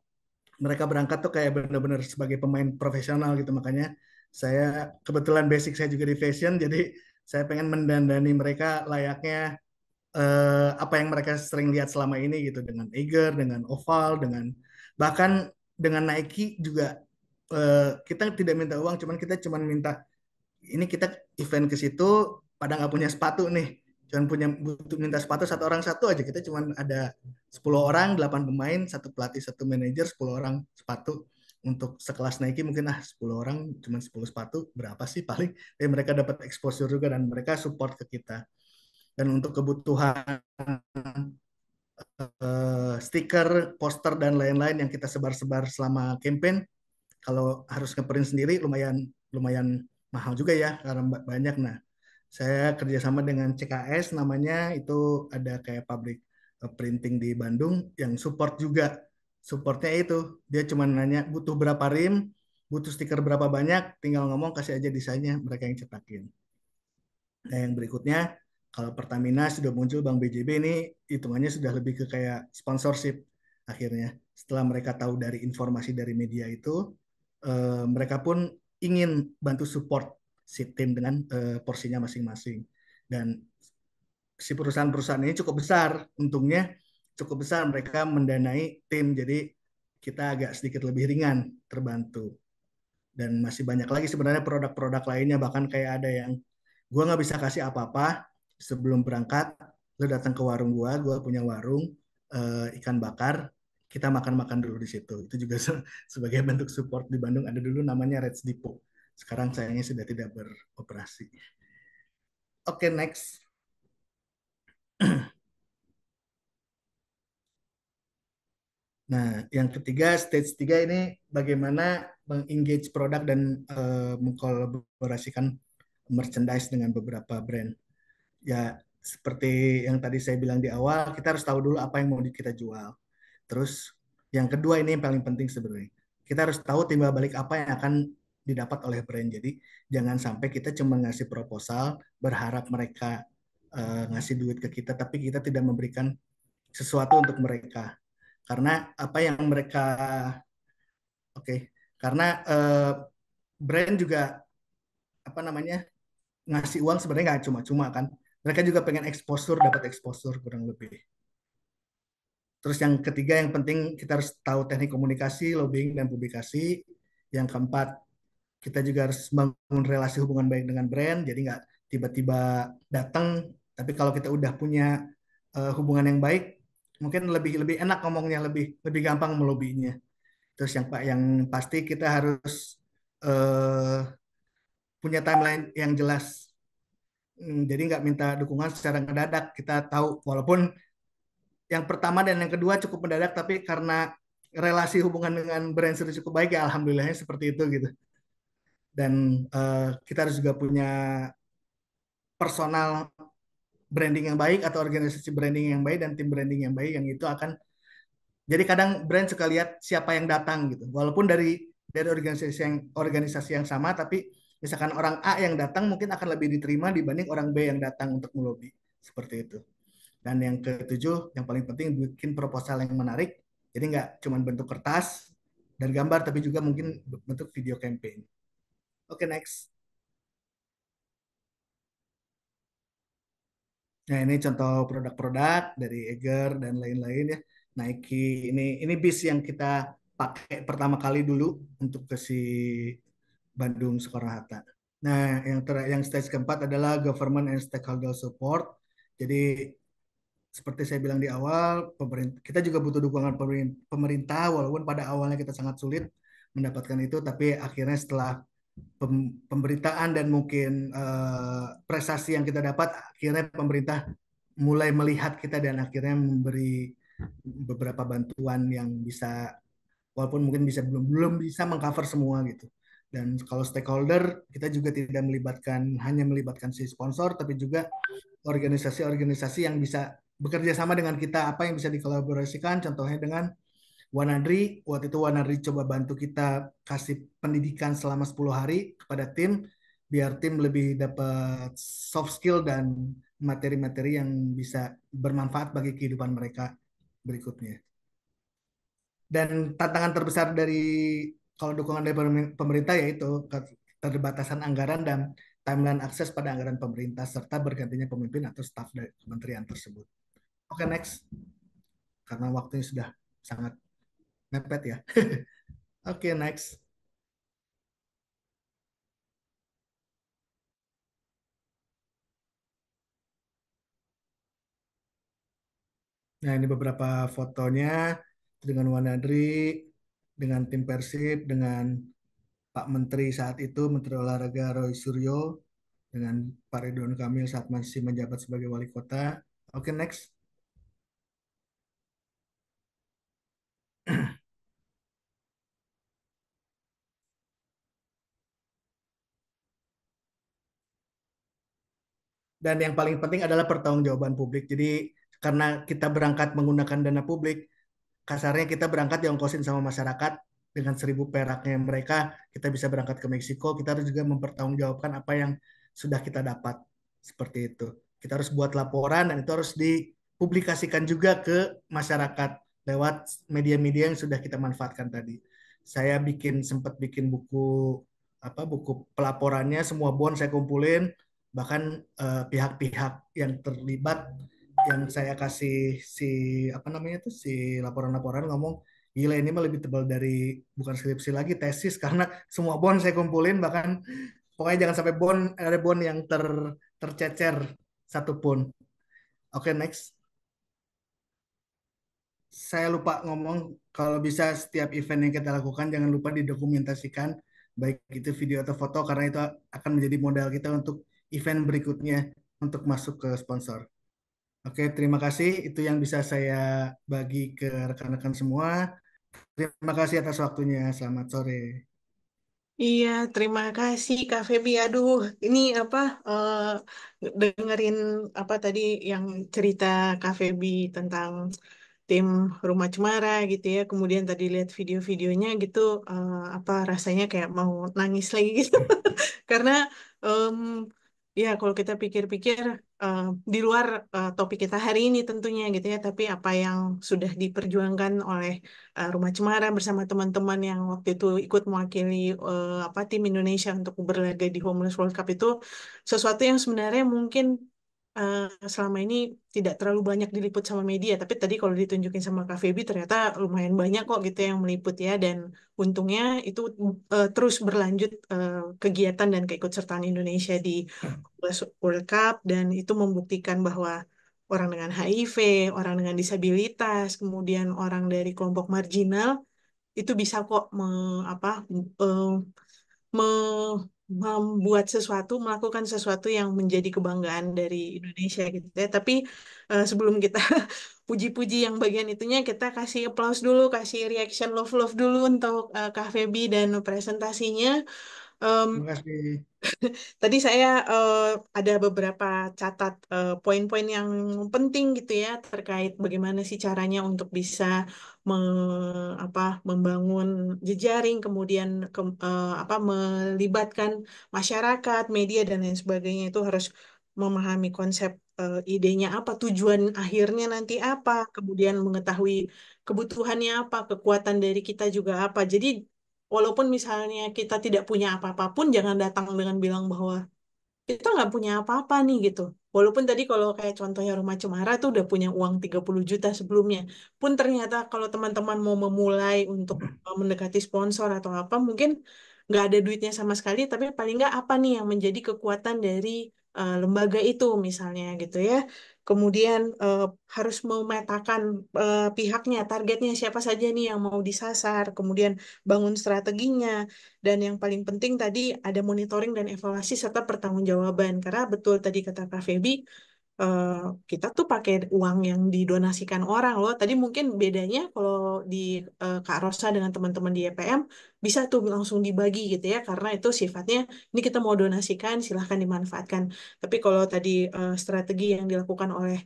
Speaker 3: mereka berangkat tuh kayak benar-benar sebagai pemain profesional gitu. Makanya saya kebetulan basic saya juga di fashion, jadi saya pengen mendandani mereka layaknya apa yang mereka sering lihat selama ini gitu, dengan Eiger, dengan Oval, dengan bahkan dengan Nike juga kita tidak minta uang, cuman kita cuman minta ini kita event ke situ pada nggak punya sepatu nih, cuman punya butuh minta sepatu satu orang satu aja, kita cuman ada 10 orang, 8 pemain, satu pelatih, satu manajer, 10 orang sepatu. Untuk sekelas Nike mungkin 10 orang cuman 10 sepatu berapa sih paling. Tapi mereka dapat exposure juga dan mereka support ke kita. Dan untuk kebutuhan stiker, poster dan lain-lain yang kita sebar-sebar selama campaign, kalau harus ngeprint sendiri lumayan lumayan mahal juga ya karena banyak. Nah, saya kerjasama dengan CKS namanya, itu ada kayak pabrik printing di Bandung yang support juga. Supportnya itu dia cuma nanya butuh berapa rim, butuh stiker berapa banyak, tinggal ngomong kasih aja desainnya, mereka yang cetakin. Nah, yang berikutnya, kalau Pertamina sudah muncul Bank BJB ini, hitungannya sudah lebih ke kayak sponsorship akhirnya. Setelah mereka tahu dari informasi dari media itu, mereka pun ingin bantu support si tim dengan porsinya masing-masing. Dan si perusahaan-perusahaan ini cukup besar, untungnya cukup besar mereka mendanai tim, jadi kita agak sedikit lebih ringan terbantu. Dan masih banyak lagi sebenarnya produk-produk lainnya, bahkan kayak ada yang gue nggak bisa kasih apa-apa sebelum berangkat, lo datang ke warung gue punya warung ikan bakar, kita makan-makan dulu di situ. Itu juga sebagai bentuk support. Di Bandung ada dulu namanya Reds Depot, sekarang sayangnya sudah tidak beroperasi. Oke, next. Nah, yang ketiga, stage 3 ini bagaimana mengengage produk dan mengkolaborasikan merchandise dengan beberapa brand. Ya, seperti yang tadi saya bilang di awal, kita harus tahu dulu apa yang mau kita jual. Terus yang kedua ini yang paling penting sebenarnya. Kita harus tahu timbal balik apa yang akan didapat oleh brand. Jadi jangan sampai kita cuma ngasih proposal, berharap mereka ngasih duit ke kita, tapi kita tidak memberikan sesuatu untuk mereka. Karena apa yang mereka, oke, karena brand juga apa namanya ngasih uang sebenarnya nggak cuma-cuma kan. Mereka juga pengen exposure, dapat exposure kurang lebih. Terus yang ketiga yang penting kita harus tahu teknik komunikasi, lobbying, dan publikasi. Yang keempat, kita juga harus bangun relasi hubungan baik dengan brand. Jadi nggak tiba-tiba datang, tapi kalau kita udah punya hubungan yang baik, mungkin lebih lebih enak ngomongnya, lebih lebih gampang melobinya. Terus yang pasti kita harus uh, punya timeline yang jelas. Jadi nggak minta dukungan secara mendadak. Kita tahu walaupun yang pertama dan yang kedua cukup mendadak, tapi karena relasi hubungan dengan brand sudah cukup baik ya alhamdulillahnya seperti itu gitu. Dan kita harus juga punya personal branding yang baik atau organisasi branding yang baik dan tim branding yang baik, yang itu akan jadi kadang brand suka lihat siapa yang datang gitu. Walaupun dari organisasi yang sama, tapi misalkan orang A yang datang mungkin akan lebih diterima dibanding orang B yang datang untuk melobi. Seperti itu. Dan yang ketujuh, yang paling penting bikin proposal yang menarik. Jadi nggak cuma bentuk kertas dan gambar, tapi juga mungkin bentuk video campaign. Oke, next. Nah, ini contoh produk-produk dari Eiger dan lain-lain ya. Nike, ini bis yang kita pakai pertama kali dulu untuk ke si Bandung Soekarno-Hatta. Nah, yang stage keempat adalah government and stakeholder support. Jadi seperti saya bilang di awal, pemerintah, kita juga butuh dukungan pemerintah, walaupun pada awalnya kita sangat sulit mendapatkan itu, tapi akhirnya setelah pemberitaan dan mungkin prestasi yang kita dapat, akhirnya pemerintah mulai melihat kita dan akhirnya memberi beberapa bantuan yang bisa, walaupun mungkin bisa belum belum bisa mengcover semua gitu. Dan kalau stakeholder, kita juga tidak hanya melibatkan si sponsor, tapi juga organisasi-organisasi yang bisa bekerja sama dengan kita, apa yang bisa dikolaborasikan, contohnya dengan Wanadri. Waktu itu Wanadri coba bantu kita kasih pendidikan selama 10 hari kepada tim, biar tim lebih dapat soft skill dan materi-materi yang bisa bermanfaat bagi kehidupan mereka berikutnya. Dan tantangan terbesar dari kalau dukungan dari pemerintah yaitu keterbatasan anggaran dan timeline akses pada anggaran pemerintah serta bergantinya pemimpin atau staf dari kementerian tersebut. Oke, next. Karena waktunya sudah sangat mepet ya. Oke, next. Nah, ini beberapa fotonya dengan Wanadri, dengan tim Persib, dengan Pak Menteri saat itu, Menteri Olahraga Roy Suryo, dengan Pak Ridwan Kamil saat masih menjabat sebagai wali kota. Oke, next. Dan yang paling penting adalah pertanggungjawaban publik. Jadi karena kita berangkat menggunakan dana publik, kasarnya kita berangkat diongkosin sama masyarakat dengan 1.000 peraknya mereka, kita bisa berangkat ke Meksiko, kita harus juga mempertanggungjawabkan apa yang sudah kita dapat. Seperti itu. Kita harus buat laporan dan itu harus dipublikasikan juga ke masyarakat lewat media-media yang sudah kita manfaatkan tadi. Saya sempat bikin buku pelaporannya, semua bond saya kumpulin, bahkan pihak-pihak yang terlibat yang saya kasih apa namanya tuh si laporan-laporan ngomong gila ini mah lebih tebal dari bukan skripsi lagi tesis karena semua bond saya kumpulin bahkan pokoknya jangan sampai ada bond yang tercecer satupun. Oke, next. Saya lupa ngomong kalau bisa setiap event yang kita lakukan jangan lupa didokumentasikan baik itu video atau foto karena itu akan menjadi modal kita untuk event berikutnya untuk masuk ke sponsor. Oke, terima kasih. Itu yang bisa saya bagi ke rekan-rekan semua. Terima kasih atas waktunya. Selamat sore.
Speaker 1: Iya, terima kasih Kak Feby. Aduh, ini apa dengerin apa tadi yang cerita Kak Feby tentang tim Rumah Cemara gitu ya. Kemudian tadi lihat video-videonya gitu, apa rasanya kayak mau nangis lagi gitu. Karena em, ya kalau kita pikir-pikir eh, di luar topik kita hari ini tentunya gitu ya, tapi apa yang sudah diperjuangkan oleh Rumah Cemara bersama teman-teman yang waktu itu ikut mewakili apa tim Indonesia untuk berlaga di Homeless World Cup itu sesuatu yang sebenarnya mungkin eh, selama ini tidak terlalu banyak diliput sama media, tapi tadi kalau ditunjukin sama Kak Feby ternyata lumayan banyak kok gitu yang meliput ya, dan untungnya itu terus berlanjut kegiatan dan keikutsertaan Indonesia di World Cup, dan itu membuktikan bahwa orang dengan HIV, orang dengan disabilitas, kemudian orang dari kelompok marginal itu bisa kok eh, membuat sesuatu, melakukan sesuatu yang menjadi kebanggaan dari Indonesia gitu ya. Tapi sebelum kita puji-puji yang bagian itunya, kita kasih applause dulu, kasih reaction love-love dulu untuk Kak Feby dan presentasinya.
Speaker 3: Terima kasih.
Speaker 1: Tadi saya ada beberapa catat poin-poin yang penting gitu ya terkait bagaimana sih caranya untuk bisa membangun jejaring, kemudian melibatkan masyarakat, media dan lain sebagainya, itu harus memahami konsep idenya apa, tujuan akhirnya nanti apa, kemudian mengetahui kebutuhannya apa, kekuatan dari kita juga apa. Jadi walaupun misalnya kita tidak punya apa-apapun, jangan datang dengan bilang bahwa kita nggak punya apa-apa nih gitu. Walaupun tadi kalau kayak contohnya Rumah Cemara tuh udah punya uang 30 juta sebelumnya. Pun ternyata kalau teman-teman mau memulai untuk mendekati sponsor atau apa, mungkin nggak ada duitnya sama sekali, tapi paling nggak apa nih yang menjadi kekuatan dari lembaga itu misalnya gitu ya. Kemudian harus memetakan pihaknya, targetnya siapa saja nih yang mau disasar, kemudian bangun strateginya, dan yang paling penting tadi ada monitoring dan evaluasi serta pertanggungjawaban. Karena betul tadi kata Kak Feby, eh, kita tuh pakai uang yang didonasikan orang loh. Tadi mungkin bedanya kalau di Kak Rosa dengan teman-teman di EPM bisa tuh langsung dibagi gitu ya, karena itu sifatnya ini kita mau donasikan, silahkan dimanfaatkan. Tapi kalau tadi strategi yang dilakukan oleh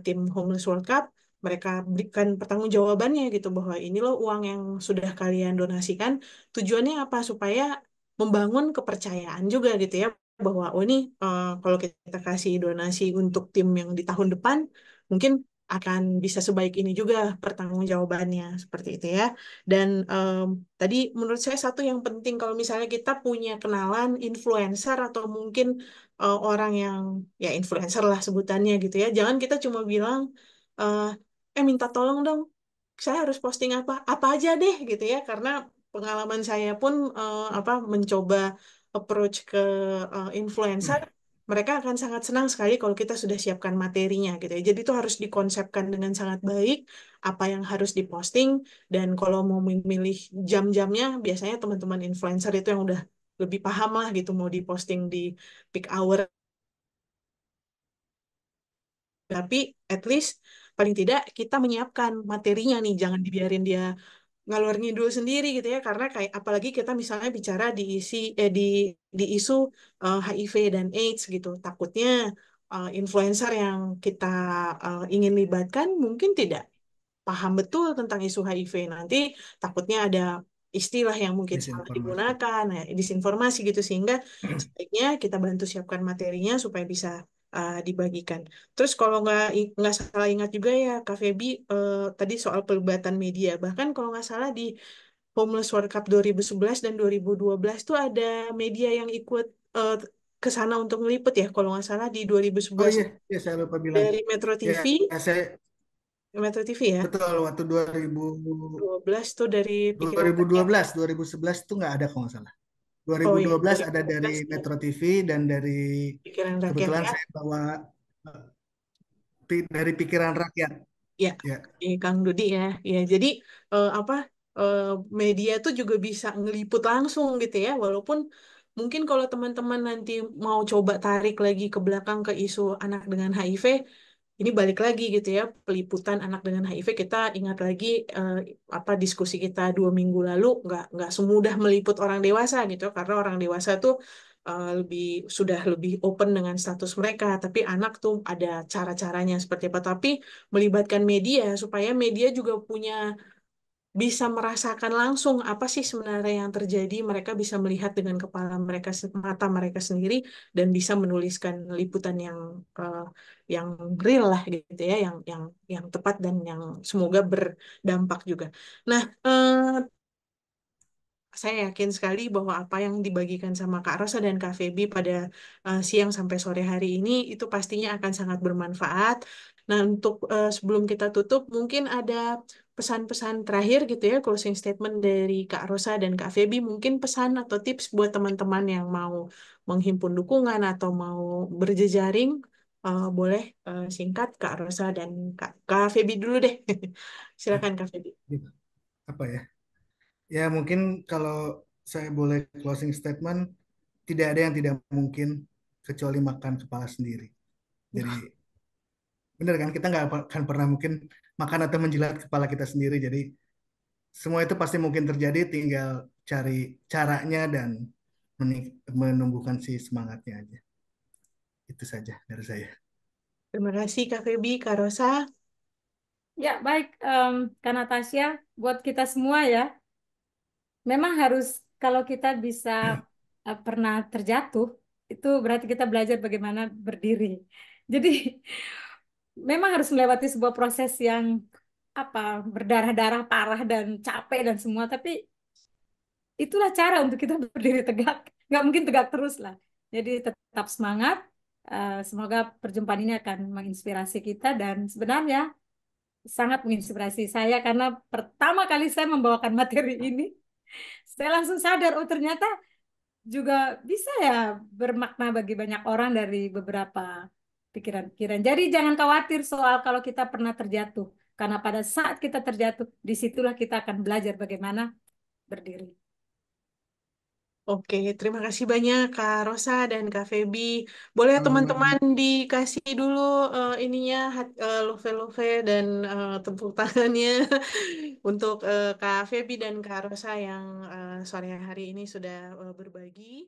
Speaker 1: tim Homeless World Cup, mereka berikan pertanggungjawabannya gitu bahwa ini loh uang yang sudah kalian donasikan, tujuannya apa supaya membangun kepercayaan juga gitu ya, bahwa oh ini kalau kita kasih donasi untuk tim yang di tahun depan mungkin akan bisa sebaik ini juga pertanggungjawabannya seperti itu ya. Dan tadi menurut saya satu yang penting kalau misalnya kita punya kenalan influencer atau mungkin orang yang ya influencer lah sebutannya gitu ya. Jangan kita cuma bilang eh minta tolong dong, saya harus posting apa aja deh gitu ya. Karena pengalaman saya pun mencoba approach ke influencer, mereka akan sangat senang sekali kalau kita sudah siapkan materinya gitu ya. Jadi itu harus dikonsepkan dengan sangat baik apa yang harus diposting, dan kalau mau memilih jam-jamnya biasanya teman-teman influencer itu yang udah lebih paham lah gitu mau diposting di peak hour. Tapi at least paling tidak kita menyiapkan materinya nih, jangan dibiarin dia ngalor ngidul sendiri gitu ya, karena kayak apalagi kita misalnya bicara di isu HIV dan AIDS gitu, takutnya influencer yang kita ingin libatkan mungkin tidak paham betul tentang isu HIV, nanti takutnya ada istilah yang mungkin salah
Speaker 3: Disinformasi.
Speaker 1: digunakan, ya, disinformasi gitu, sehingga sebaiknya kita bantu siapkan materinya supaya bisa dibagikan. Terus kalau nggak salah ingat juga ya Kak Feby, tadi soal pelibatan media, bahkan kalau nggak salah di Homeless World Cup 2011 dan 2012 tuh ada media yang ikut ke sana untuk meliput ya, kalau nggak salah di
Speaker 3: Oh
Speaker 1: 2011
Speaker 3: iya, ya saya lupa bilang.
Speaker 1: dari Metro
Speaker 3: Ya,
Speaker 1: TV,
Speaker 3: saya
Speaker 1: Metro TV ya.
Speaker 3: betul waktu
Speaker 1: 12 tuh dari Pikiran Rakyat.
Speaker 3: 2012, 2011 tuh nggak ada kalau nggak salah.
Speaker 1: Oh ya,
Speaker 3: 2012 ada dari
Speaker 1: 2012 dari
Speaker 3: Metro TV dan dari
Speaker 1: Pikiran Rakyat
Speaker 3: kebetulan
Speaker 1: ya.
Speaker 3: saya bawa dari pikiran rakyat.
Speaker 1: Ya,
Speaker 3: Ya,
Speaker 1: Kang Dudi ya. Ya, jadi eh, apa eh, media tuh juga bisa ngeliput langsung gitu ya. Walaupun mungkin kalau teman-teman nanti mau coba tarik lagi ke belakang ke isu anak dengan HIV, ini balik lagi gitu ya, peliputan anak dengan HIV, kita ingat lagi diskusi kita 2 minggu lalu, nggak semudah meliput orang dewasa gitu, karena orang dewasa tuh sudah lebih open dengan status mereka, tapi anak tuh ada cara-caranya seperti apa. Tapi melibatkan media supaya media juga bisa merasakan langsung apa sih sebenarnya yang terjadi, mereka bisa melihat dengan kepala mereka, mata mereka sendiri, dan bisa menuliskan liputan yang real lah gitu ya, yang tepat dan yang semoga berdampak juga. Nah, saya yakin sekali bahwa apa yang dibagikan sama Kak Rosa dan Kak Feby pada siang sampai sore hari ini itu pastinya akan sangat bermanfaat. Nah, untuk sebelum kita tutup, mungkin ada pesan-pesan terakhir gitu ya, closing statement dari Kak Rosa dan Kak Feby, mungkin pesan atau tips buat teman-teman yang mau menghimpun dukungan atau mau berjejaring, boleh singkat Kak Rosa dan Kak Feby dulu deh. Silakan Kak Feby.
Speaker 3: gitu. Apa ya? Ya mungkin kalau saya boleh closing statement, tidak ada yang tidak mungkin kecuali makan kepala sendiri. Jadi benar kan kita nggak akan pernah mungkin makan atau menjilat kepala kita sendiri. Jadi semua itu pasti mungkin terjadi, tinggal cari caranya dan menumbuhkan si semangatnya aja. Itu saja dari saya.
Speaker 1: Terima kasih Kak Feby, Kak Rosa.
Speaker 2: Ya, baik, Kak Natasha, buat kita semua ya, memang harus kalau kita bisa pernah terjatuh, itu berarti kita belajar bagaimana berdiri. Jadi memang harus melewati sebuah proses yang berdarah-darah parah dan capek dan semua, tapi itulah cara untuk kita berdiri tegak. Nggak mungkin tegak terus lah. Jadi tetap semangat. Semoga perjumpaan ini akan menginspirasi kita dan sebenarnya sangat menginspirasi saya karena pertama kali saya membawakan materi ini, saya langsung sadar, oh ternyata juga bisa ya bermakna bagi banyak orang dari beberapa pikiran-pikiran. Jadi jangan khawatir soal kalau kita pernah terjatuh, karena pada saat kita terjatuh, disitulah kita akan belajar bagaimana berdiri.
Speaker 1: Oke, terima kasih banyak Kak Rosa dan Kak Feby. Boleh
Speaker 3: Sama-sama.
Speaker 1: teman-teman dikasih dulu ininya love-love dan tepuk tangannya untuk Kak Feby dan Kak Rosa yang sore hari ini sudah berbagi.